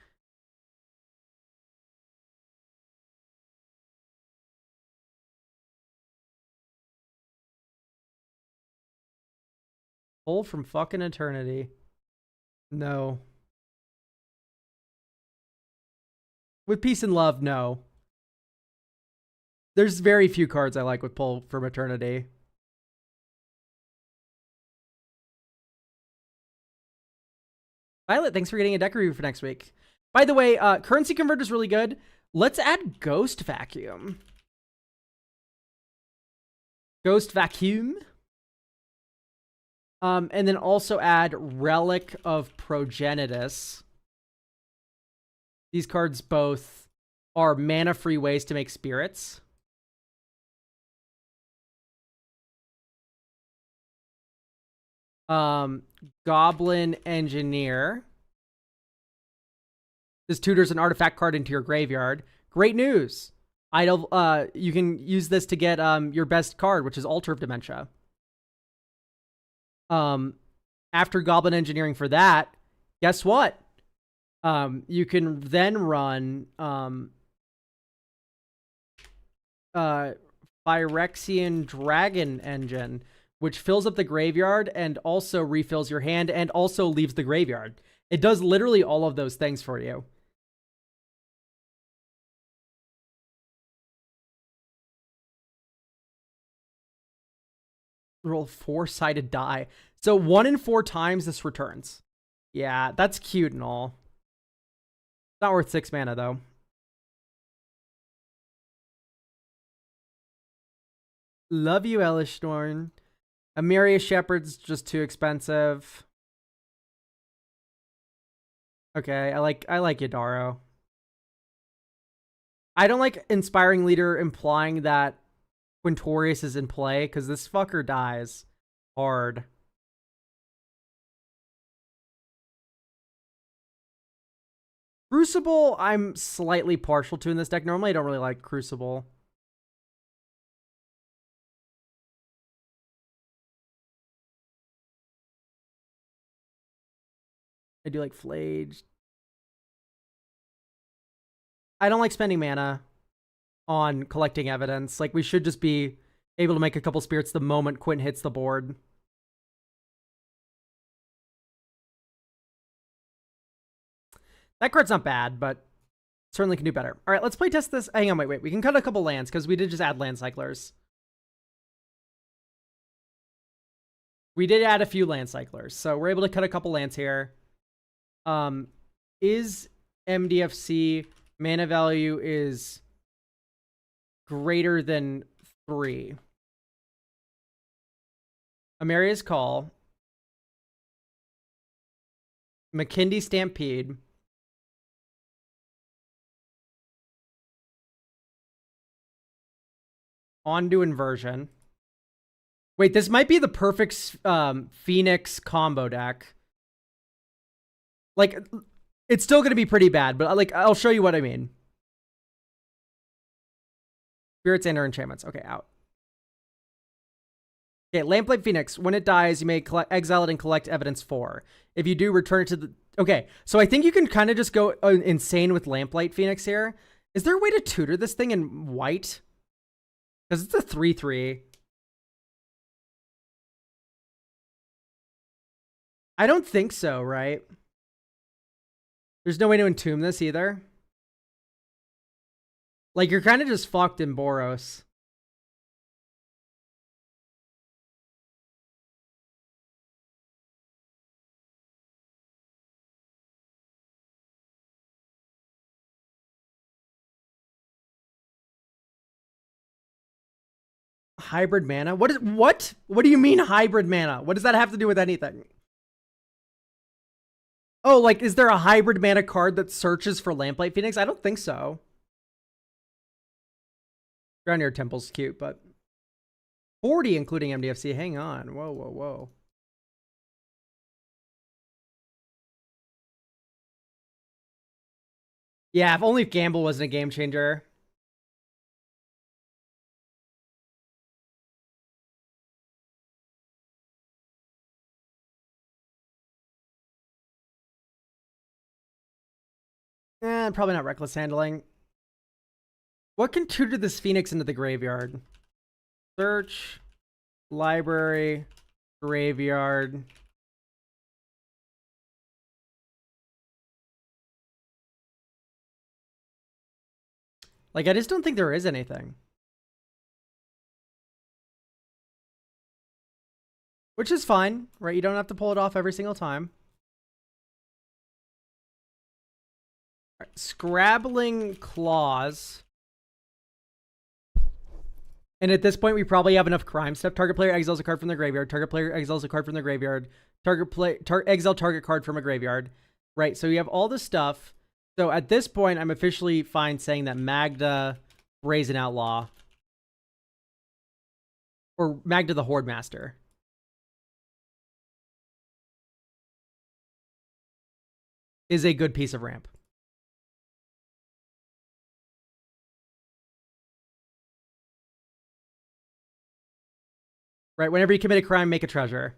Pull from fucking eternity. No. With Peace and Love, no. There's very few cards I like with Pull from Eternity. Violet, thanks for getting a deck review for next week. By the way, Currency Converter is really good. Let's add Ghost Vacuum. Ghost Vacuum. And then also add Relic of Progenitus. These cards both are mana-free ways to make spirits. Goblin Engineer. This tutors an artifact card into your graveyard. Great news. You can use this to get your best card, which is Altar of Dementia. After Goblin Engineering for that, guess what? You can then run Phyrexian Dragon Engine, which fills up the graveyard and also refills your hand and also leaves the graveyard. It does literally all of those things for you. Roll 4-sided die. So 1 in 4 times this returns. Yeah, that's cute and all. Not worth 6 mana, though. Love you, Elishnorn. Amiria Shepherd's just too expensive. Okay, I like Yadaro. I don't like Inspiring Leader implying that Quintorius is in play, because this fucker dies hard. Crucible, I'm slightly partial to in this deck. Normally, I don't really like Crucible. I do like Flage. I don't like spending mana on collecting evidence. Like, we should just be able to make a couple spirits the moment Quint hits the board. That card's not bad, but certainly can do better. All right, let's play test this. Hang on, wait. We can cut a couple lands because we did just add land cyclers. We did add a few land cyclers, so we're able to cut a couple lands here. Is MDFC mana value is greater than 3? Amaria's Call, McKindy Stampede, Ondu Inversion. Wait, this might be the perfect Phoenix combo deck. Like, it's still going to be pretty bad, but like, I'll show you what I mean. Spirits and or enchantments. Okay, out. Okay, Lamplight Phoenix. When it dies, you may exile it and collect evidence 4. If you do, return it to the... Okay, so I think you can kind of just go insane with Lamplight Phoenix here. Is there a way to tutor this thing in white? Because it's a 3/3. I don't think so, right? There's no way to entomb this either. Like, you're kind of just fucked in Boros. Hybrid mana? What? What do you mean hybrid mana? What does that have to do with anything? Oh, like, is there a hybrid mana card that searches for Lamplight Phoenix? I don't think so. Groundyear Temple's cute, but 40 including MDFC. Hang on. Whoa. Yeah, if only Gamble wasn't a game changer. Probably not reckless handling. What can tutor this Phoenix into the graveyard? Search, library, graveyard. Like, I just don't think there is anything. Which is fine, right? You don't have to pull it off every single time. All right, Scrabbling Claws. And at this point, we probably have enough crime stuff. Target player exiles a card from their graveyard. Target player exiles a card from their graveyard. Exile target card from a graveyard. Right, so you have all this stuff. So at this point, I'm officially fine saying that Magda Brazen Outlaw, or Magda the Horde Master, is a good piece of ramp. Right, whenever you commit a crime, make a treasure.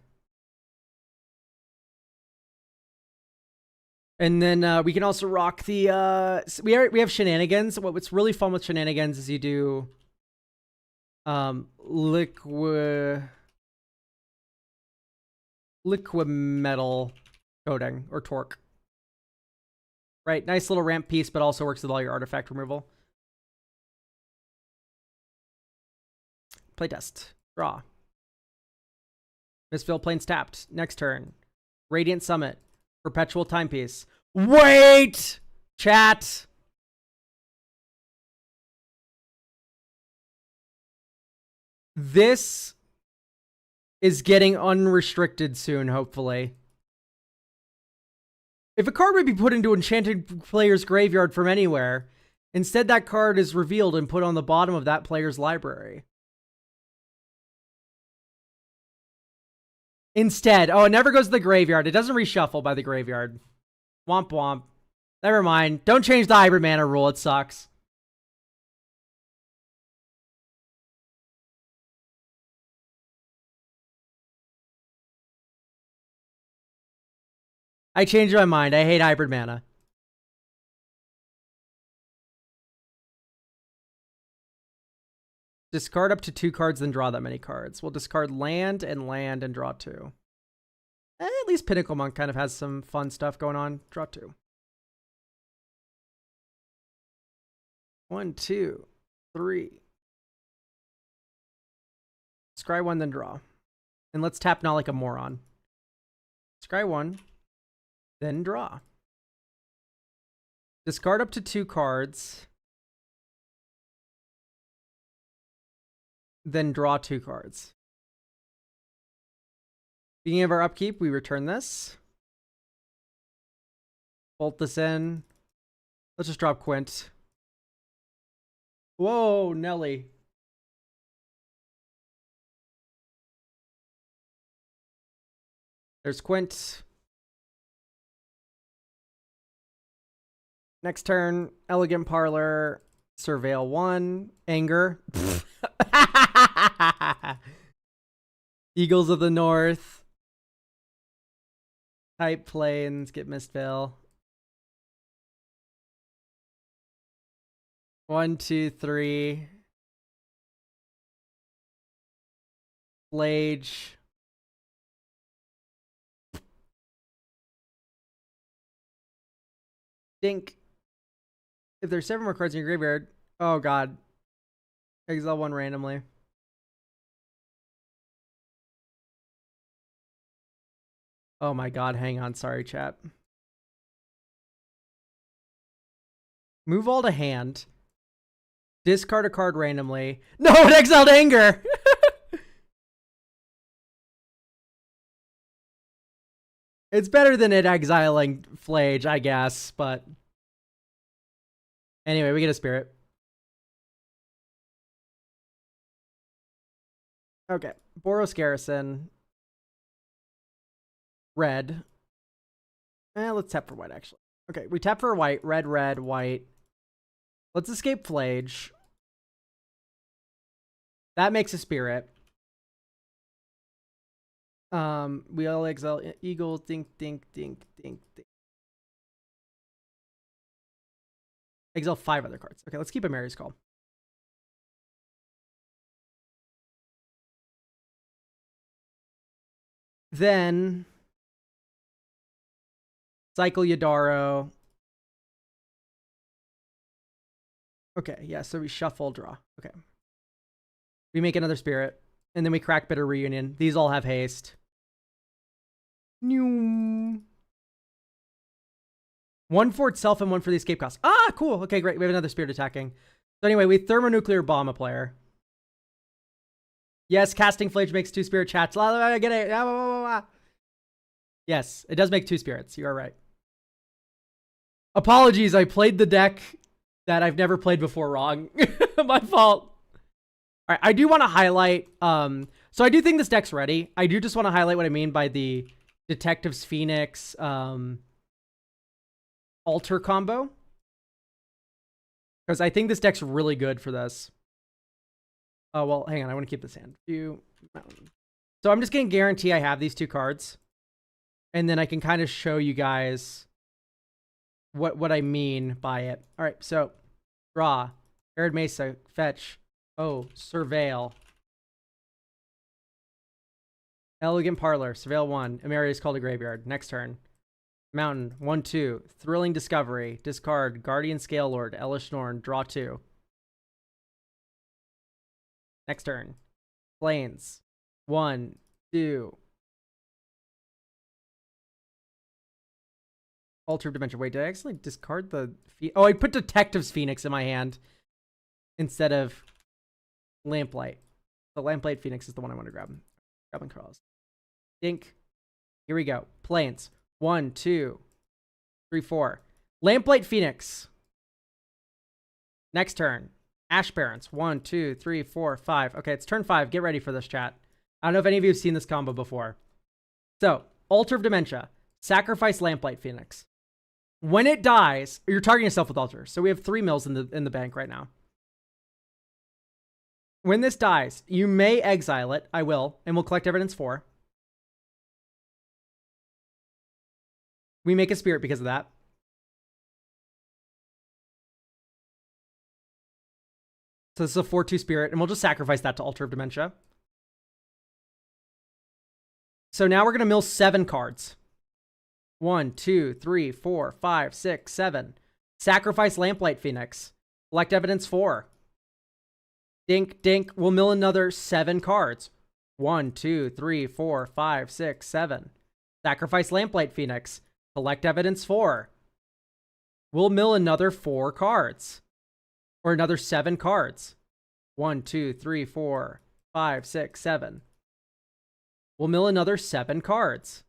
And then we can also rock the we have shenanigans. What's really fun with shenanigans is you do liquid metal coating or torque. Right, nice little ramp piece, but also works with all your artifact removal. Playtest. Draw. Mistfield Plains tapped. Next turn. Radiant Summit. Perpetual Timepiece. Wait! Chat. This is getting unrestricted soon, hopefully. If a card would be put into enchanted player's graveyard from anywhere, instead that card is revealed and put on the bottom of that player's library. Instead, oh, it never goes to the graveyard. It doesn't reshuffle by the graveyard. Womp womp. Never mind. Don't change the hybrid mana rule. It sucks. I changed my mind. I hate hybrid mana. Discard up to 2 cards, then draw that many cards. We'll discard land and draw 2. At least Pinnacle Monk kind of has some fun stuff going on. Draw 2. 1, 2, 3. Scry 1, then draw. And let's tap not like a moron. Scry 1, then draw. Discard up to 2 cards. Then draw 2 cards. Beginning of our upkeep, we return this. Bolt this in. Let's just drop Quint. Whoa, Nelly. There's Quint. Next turn, Elegant Parlor, Surveil 1, Anger. Eagles of the North. Type Plains, get Mistvale. 1, 2, 3. Flage. Dink. If there's 7 more cards in your graveyard, oh god. Exile 1 randomly. Oh my god, hang on, sorry chat. Move all to hand. Discard a card randomly. No, it exiled Anger! It's better than it exiling Flage, I guess, but... Anyway, we get a Spirit. Okay, Boros Garrison. Red. Let's tap for white, actually. Okay, we tap for white. Red, red, white. Let's escape Flage. That makes a Spirit. We all exile Eagle. Dink, dink, dink, dink, dink. Exile 5 other cards. Okay, let's keep a Mary's Call. Then cycle Yadaro. Okay, yeah, so we shuffle, draw. Okay. We make another Spirit, and then we crack Bitter Reunion. These all have haste. One for itself and 1 for the escape cost. Ah, cool. Okay, great. We have another Spirit attacking. So anyway, we thermonuclear bomb a player. Yes, casting Flage makes 2 Spirit chats. I get it. Yes, it does make 2 Spirits. You are right. Apologies, I played the deck that I've never played before wrong. My fault. All right, I do want to highlight... so I do think this deck's ready. I do just want to highlight what I mean by the Detectives Phoenix Alter combo. Because I think this deck's really good for this. Oh, well, hang on. I want to keep this hand. So I'm just going to guarantee I have these 2 cards. And then I can kind of show you guys what I mean by it. All right, so draw. Arid Mesa, fetch. Oh, Surveil. Elegant Parlor, Surveil 1. Emeritus Call to Graveyard. Next turn. Mountain, 1, 2. Thrilling Discovery. Discard. Guardian Scale Lord. Elish Norn. Draw 2. Next turn. Plains. 1, 2. Alter of Dimension. Wait, did I actually discard the... Oh, I put Detectives Phoenix in my hand instead of Lamplight. The Lamplight Phoenix is the one I want to grab. Grabbing Crawls. Dink. Here we go. Plains. 1, 2, 3, 4. Lamplight Phoenix. Next turn. Ash Barons. 1, 2, 3, 4, 5. Okay, it's turn 5. Get ready for this, chat. I don't know if any of you have seen this combo before. So, Altar of Dementia. Sacrifice Lamplight Phoenix. When it dies, you're targeting yourself with Altar. So we have 3 mills in the bank right now. When this dies, you may exile it. I will. And we'll collect evidence 4. We make a Spirit because of that. So this is a 4/2 Spirit, and we'll just sacrifice that to Altar of Dementia. So now we're going to mill 7 cards. 1, 2, 3, 4, 5, 6, 7. Sacrifice Lamplight Phoenix. Collect evidence 4. Dink, dink. We'll mill another 7 cards. 1, 2, 3, 4, 5, 6, 7. Sacrifice Lamplight Phoenix. Collect evidence 4. We'll mill another 4 cards. Or another 7 cards. 1, 2, 3, 4, 5, 6, 7. We'll mill another 7 cards.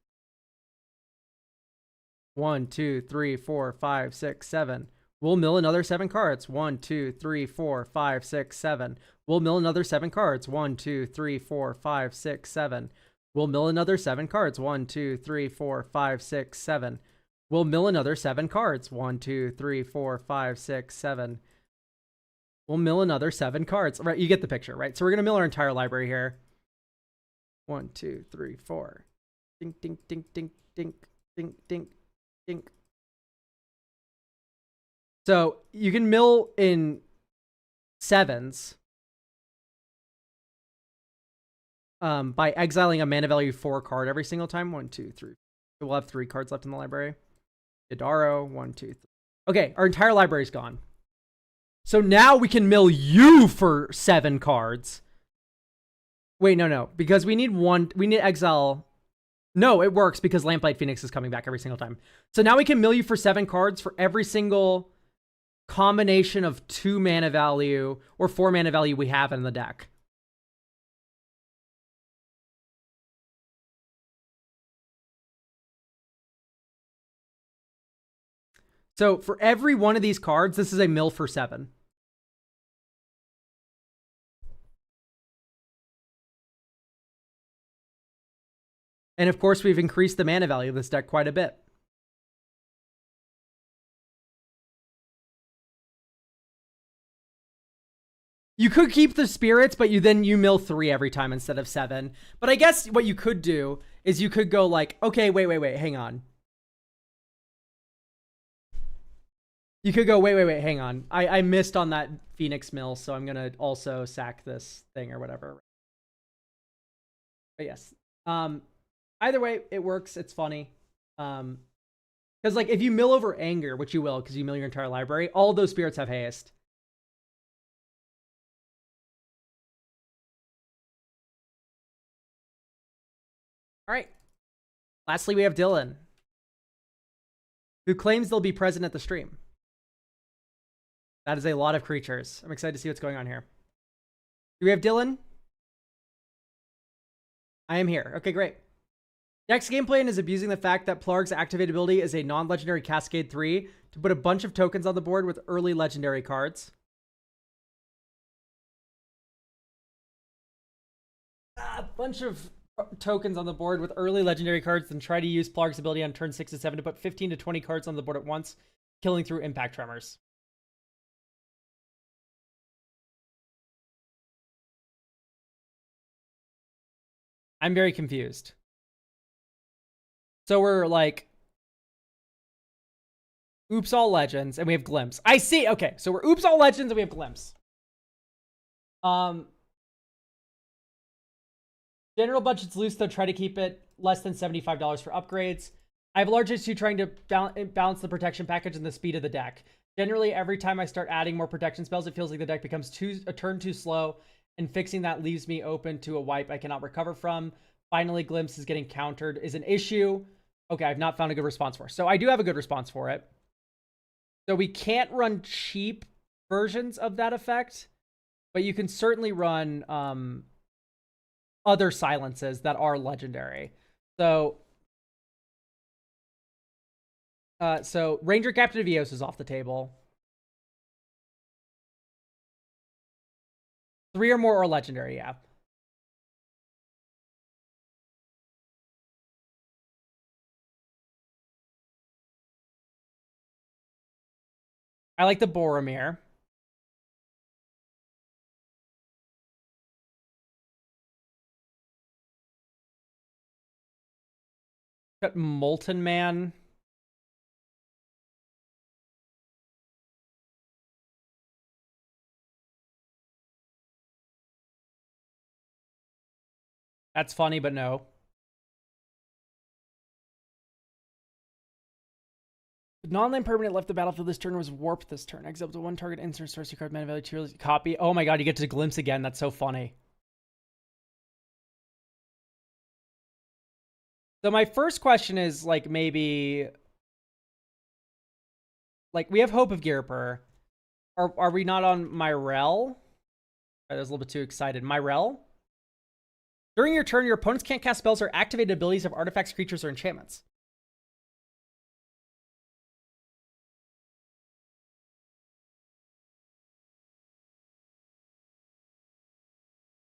1, 2, 3, 4, 5, 6, 7. We'll mill another 7 cards. 1, 2, 3, 4, 5, 6, 7. We'll mill another 7 cards. 1, 2, 3, 4, 5, 6, 7. We'll mill another 7 cards. 1, 2, 3, 4, 5, 6, 7. We'll mill another 7 cards. 1, 2, 3, 4, 5, 6, 7. We'll mill another 7 cards. Right, you get the picture, right? So we're going to mill our entire library here. 1, 2, 3, 4. Dink, dink, dink, dink, dink, dink, dink, dink. So you can mill in 7s by exiling a mana value 4 card every single time. 1, 2, 3. So we'll have 3 cards left in the library. Idaro, 1, 2, 3. Okay, our entire library's gone. So now we can mill you for 7 cards. Wait, no. Because we need exile. No, it works because Lamplight Phoenix is coming back every single time. So now we can mill you for 7 cards for every single combination of 2 mana value or 4 mana value we have in the deck. So for every one of these cards, this is a mill for 7. And of course, we've increased the mana value of this deck quite a bit. You could keep the spirits, but you mill 3 every time instead of 7. But I guess what you could do is you could go like, okay, wait, hang on. You could go, wait, hang on. I missed on that Phoenix mill, so I'm gonna also sack this thing or whatever. But yes. Either way, it works. It's funny. Because like if you mill over anger, which you will, because you mill your entire library, all those spirits have haste. All right. Lastly, we have Dylan, who claims they'll be present at the stream. That is a lot of creatures. I'm excited to see what's going on here. Do we have Dylan? I am here. Okay, great. Deck's game plan is abusing the fact that Plarg's activate ability is a non-legendary Cascade 3 to put a bunch of tokens on the board with early legendary cards. A bunch of tokens on the board with early legendary cards, then try to use Plarg's ability on turn 6 to 7 to put 15 to 20 cards on the board at once, killing through impact tremors. I'm very confused. So we're like, oops all legends, and we have glimpse. I see. Okay, so we're oops all legends and we have glimpse. General budget's loose, though. Try to keep it less than $75 for upgrades. I have a large issue trying to balance the protection package and the speed of the deck. Generally, every time I start adding more protection spells, it feels like the deck becomes a turn too slow, and fixing that leaves me open to a wipe I cannot recover from. Finally, glimpse is getting countered is an issue. Okay, I've not found a good response for it. So I do have a good response for it. So we can't run cheap versions of that effect, but you can certainly run other silences that are legendary. So Ranger Captain of Eos is off the table. 3 or more are legendary, yeah. I like the Boromir. Got Molten Man. That's funny, but no. Non-land permanent left the battlefield this turn was warped this turn. Except the one target insert sorcery card mana value 2 copy. Oh my god, you get to glimpse again. That's so funny. So my first question is like maybe like we have Hope of Gearper. Are we not on Myrel? I was a little bit too excited. Myrel? During your turn, your opponents can't cast spells or activate abilities of artifacts, creatures, or enchantments.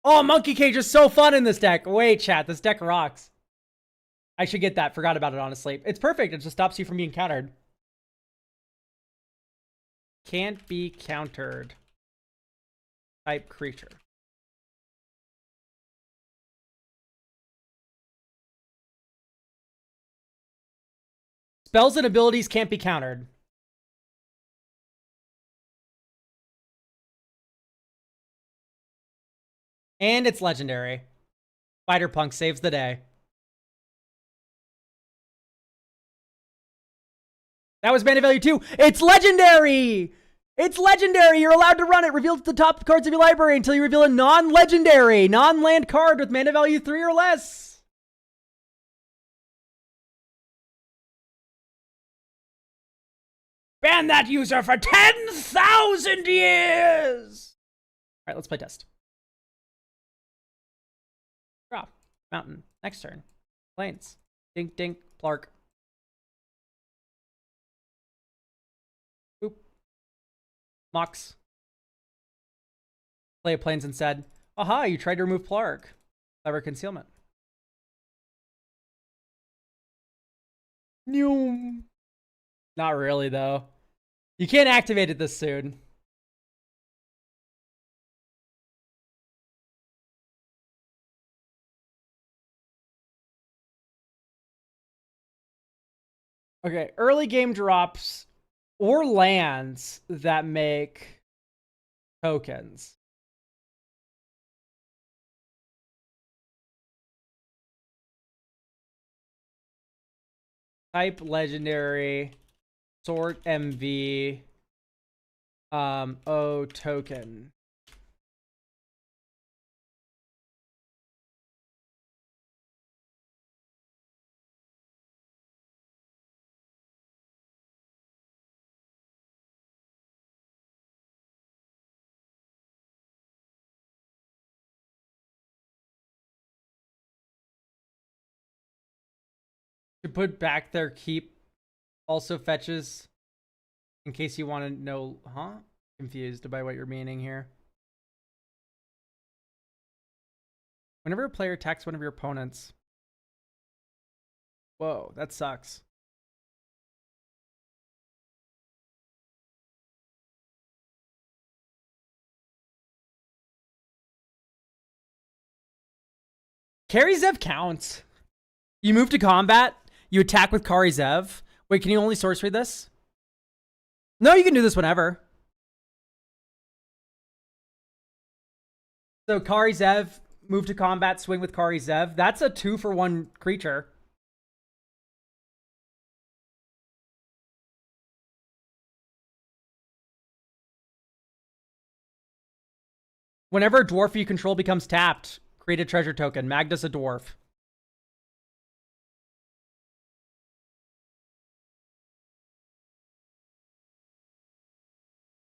Oh, Monkey Cage is so fun in this deck. Wait, chat. This deck rocks. I should get that. Forgot about it, honestly. It's perfect. It just stops you from being countered. Can't be countered. Type creature. Spells and abilities can't be countered. And it's legendary. Spider-Punk saves the day. That was mana value 2. It's legendary! It's legendary! You're allowed to run it. Reveal the top cards of your library until you reveal a non-legendary, non-land card with mana value 3 or less. Ban that user for 10,000 years! Alright, let's play test. Drop. Mountain. Next turn. Plains. Dink, dink, Plark. Boop. Mox. Play a Plains instead. Aha, you tried to remove Plark. Clever concealment. Noom. Not really, though. You can't activate it this soon. Okay, early game drops or lands that make tokens. Type legendary, sort MV, O token. To put back their keep also fetches, in case you want to know, huh? Confused by what you're meaning here. Whenever a player attacks one of your opponents. Whoa, that sucks. Carry Zev counts. You move to combat, you attack with Kari Zev. Wait, can you only source read this? No, you can do this whenever. So Kari Zev, move to combat, swing with Kari Zev. That's a 2-for-1 creature. Whenever a dwarf you control becomes tapped, create a treasure token. Magnus a dwarf.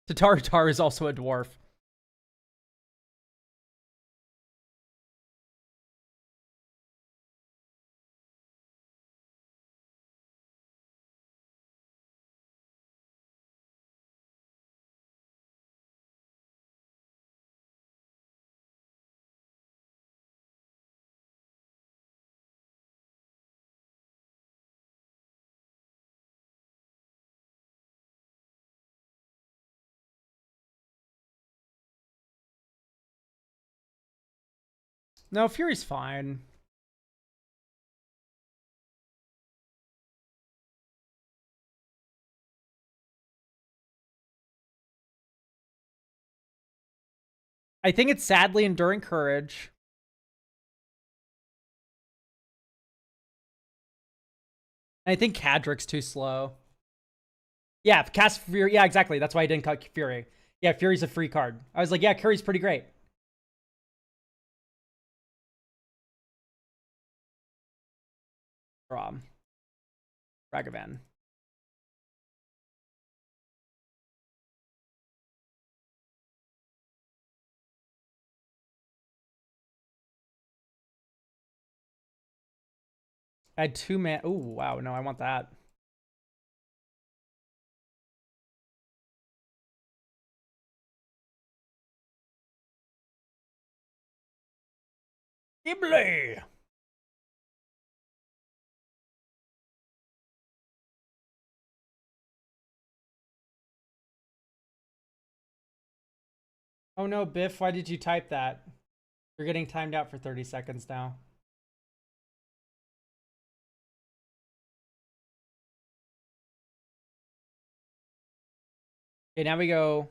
Tatar is also a dwarf. No, Fury's fine. I think it's sadly Enduring Courage. I think Kadric's too slow. Yeah, cast Fury. Yeah, exactly. That's why I didn't cut Fury. Yeah, Fury's a free card. I was like, yeah, Curry's pretty great. Draw. Ragavan. I had 2 man. Oh, wow. No, I want that. Ghibli! Oh no, Biff, why did you type that? You're getting timed out for 30 seconds now. Okay, now we go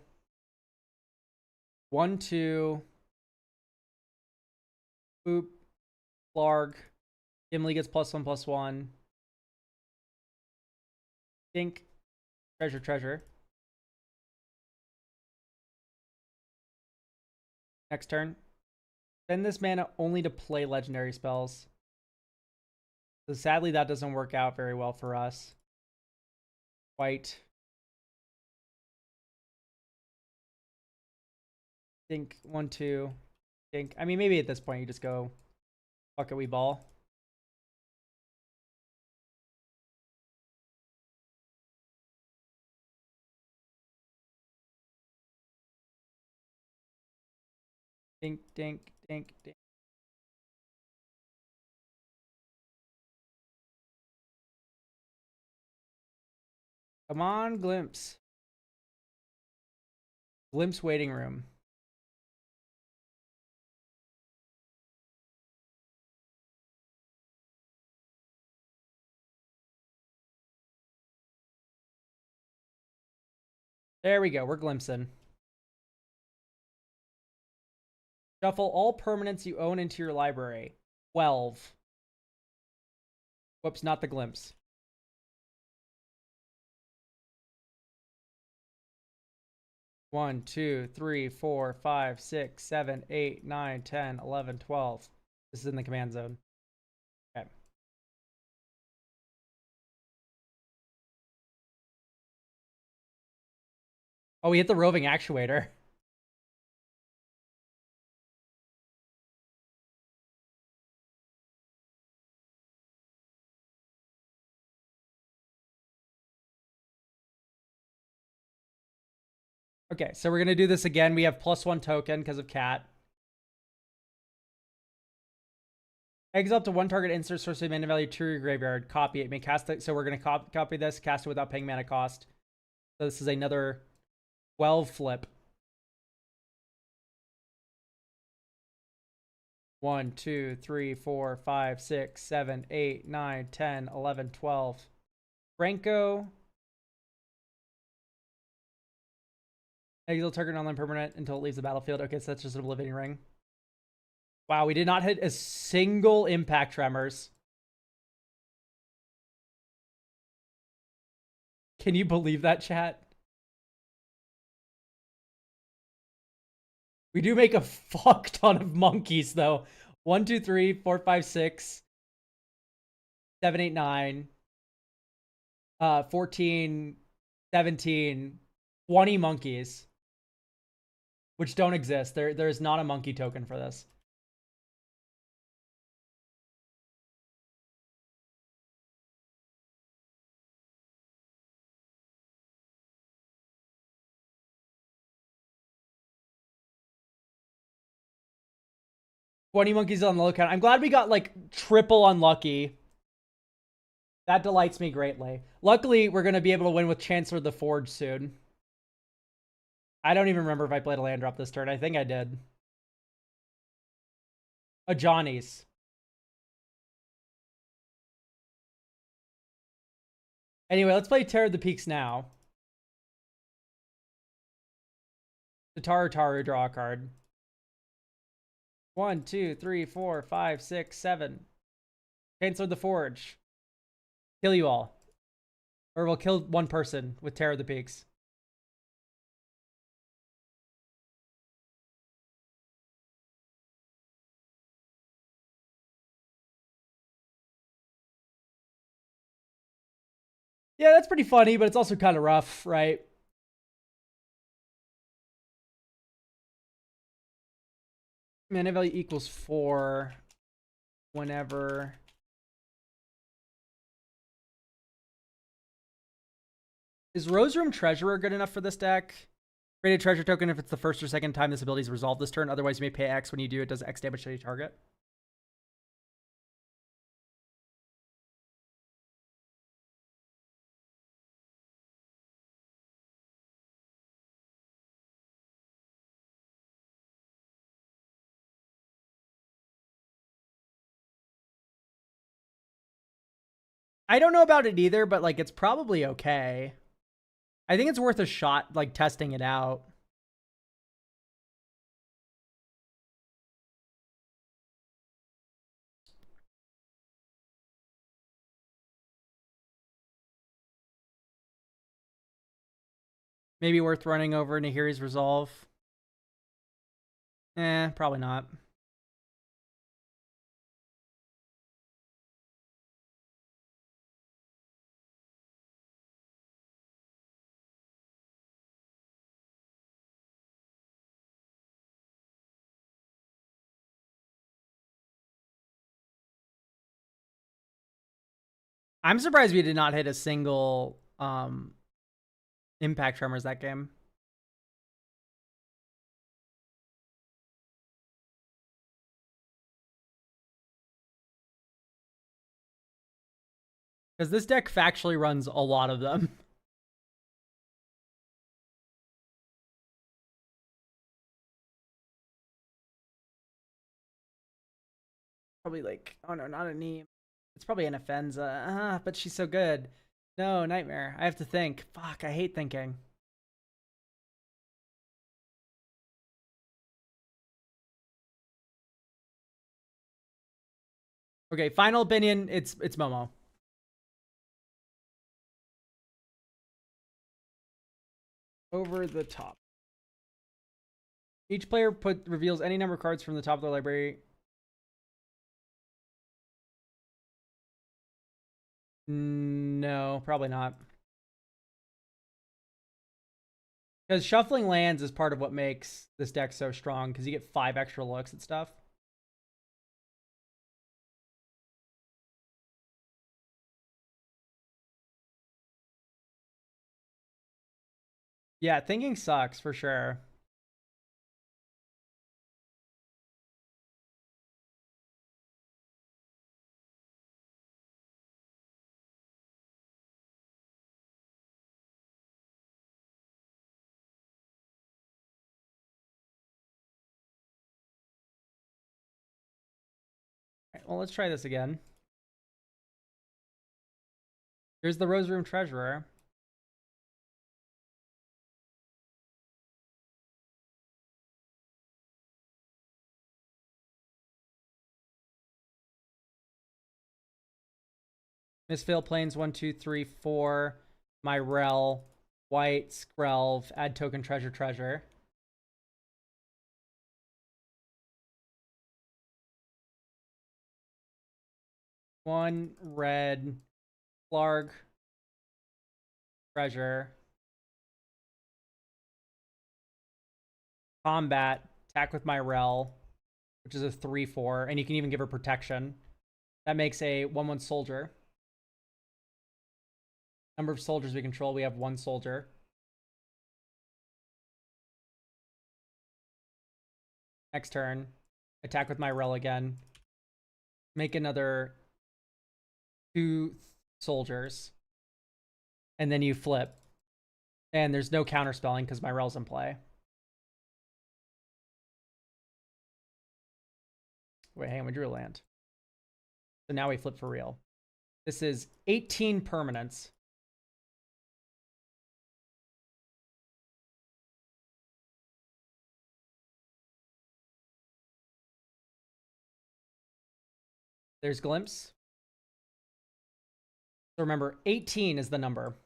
1, 2. Boop. Larg. Gimli gets +1/+1. Dink. Treasure, treasure. Next turn. Spend this mana only to play legendary spells. So sadly, that doesn't work out very well for us. White. Dink. 1, 2. Dink. I mean, maybe at this point you just go, fuck it, we ball. Dink, dink, dink, dink. Come on, Glimpse. Glimpse waiting room. There we go. We're glimpsing. Shuffle all permanents you own into your library. 12. Whoops, not the glimpse. One, 2, 3, 4, 5, 6, 7, 8, 9, 10, 11, 12. This is in the command zone. Okay. Oh, we hit the roving actuator. Okay, so we're going to do this again. We have +1 token because of cat. Exile up to 1 target insert source of mana value to your graveyard. Copy it. May cast it. So we're going to copy this, cast it without paying mana cost. So this is another 12 flip. 1, 2, 3, 4, 5, 6, 7, 8, 9, 10, 11, 12. Franco. Exile target online permanent until it leaves the battlefield. Okay, so that's just an Oblivion Ring. Wow, we did not hit a single impact tremors. Can you believe that, chat? We do make a fuck ton of monkeys, though. 1, 2, 3, 4, 5, 6, 7, 8, 9, 14, 17, 20 monkeys, which don't exist. There's not a monkey token for this. Twenty monkeys on the lookout. I'm glad we got like triple unlucky. That delights me greatly. Luckily, we're going to be able to win with Chancellor the Forge soon. I don't even remember if I played a land drop this turn. I think I did. A Johnny's. Anyway, let's play Terror of the Peaks now. The Taru draw a card. 1, 2, 3, 4, 5, 6, 7. Chancellor the Forge. Kill you all. Or we'll kill one person with Terror of the Peaks. Yeah, that's pretty funny, but it's also kind of rough, right? Mana value equals 4 whenever... Is Rose Room Treasurer good enough for this deck? Create a treasure token if it's the first or second time this ability is resolved this turn. Otherwise, you may pay X. When you do, it does X damage to any target. I don't know about it either, but like it's probably okay. I think it's worth a shot, like testing it out. Maybe worth running over Nahiri's Resolve. Probably not. I'm surprised we did not hit a single impact tremors that game. Because this deck factually runs a lot of them. Probably like, oh no, not a Neem. It's probably an Offenza. But she's so good. No, Nightmare. I have to think. Fuck, I hate thinking. Okay, final opinion. It's Momo. Over the top. Each player reveals any number of cards from the top of their library. No, probably not. Because shuffling lands is part of what makes this deck so strong, because you get 5 extra looks at stuff. Yeah, thinking sucks for sure. Right, well, let's try this again. Here's the Rose Room Treasurer. Misfail Plains 1, 2, 3, 4. Myrel. White. Skrelv. Add token treasure. One red. Flarg. Treasure. Combat. Attack with Myrel, which is a 3/4, and you can even give her protection. That makes a 1/1 soldier. Number of soldiers we control, we have 1 soldier. Next turn, attack with Myrel again. Make another 2 soldiers. And then you flip. And there's no counterspelling because Myrel's in play. Wait, hang on, we drew a land. So now we flip for real. This is 18 permanents. There's Glimpse. So remember, 18 is the number.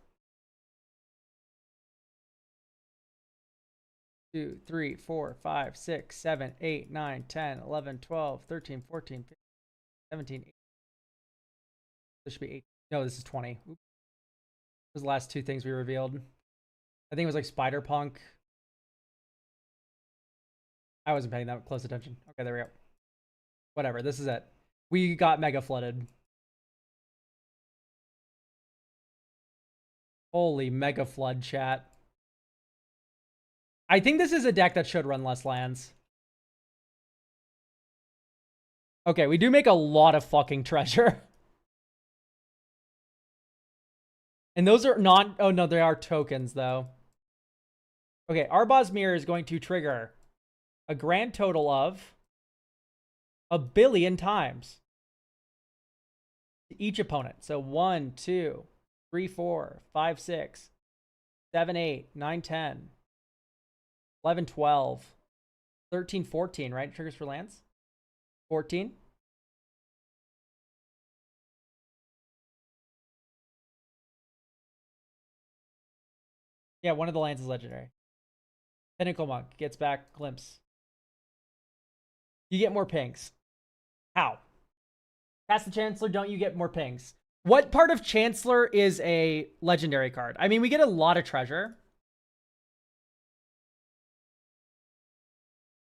2, 3, 4, 5, 6, 7, 8, 9, 10, 11, 12, 13, 14, 15, 17, 18. This should be 8. No, this is 20. Oops. Those are the last two things we revealed. I think it was like Spider Punk. I wasn't paying that close attention. Okay, there we go. Whatever, this is it. We got mega flooded. Holy mega flood, chat. I think this is a deck that should run less lands. Okay, we do make a lot of fucking treasure. And those are not... Oh, no, they are tokens, though. Okay, Arbaz Mirror is going to trigger a grand total of 1 billion times to each opponent. So 1, 2, 3, 4, 5, 6, 7, 8, 9, 10, 11, 12, 13, 14, right? Triggers for lands. 14. Yeah, one of the lands is legendary. Pinnacle Monk gets back Glimpse. You get more pings. How? Cast the Chancellor, don't you get more pings? What part of Chancellor is a legendary card? I mean, we get a lot of treasure.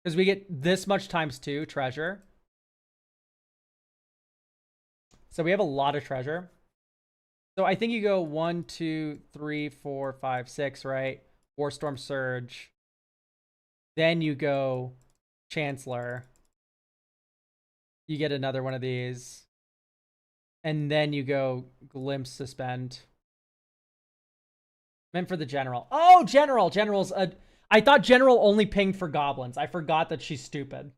Because we get this much times 2 treasure. So we have a lot of treasure. So I think you go 1, 2, 3, 4, 5, 6, right? Warstorm Surge. Then you go Chancellor. You get another one of these. And then you go Glimpse Suspend. Meant for the General. Oh, General! General's a... I thought General only pinged for goblins. I forgot that she's stupid.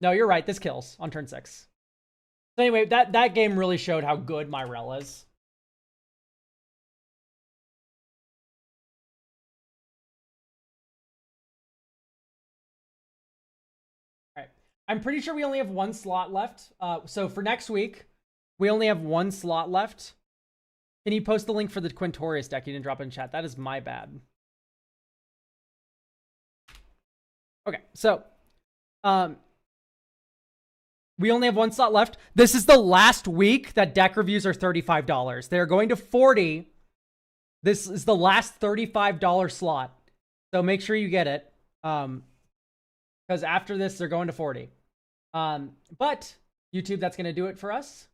No, you're right. This kills on turn 6. So anyway, that game really showed how good my rel is. All right. I'm pretty sure we only have 1 slot left. So for next week, we only have 1 slot left. Can you post the link for the Quintorius deck? You didn't drop it in chat. That is my bad. Okay, so we only have 1 slot left. This is the last week that deck reviews are $35. They're going to 40. This is the last $35 slot. So make sure you get it. Because after this, they're going to 40. But YouTube, that's going to do it for us.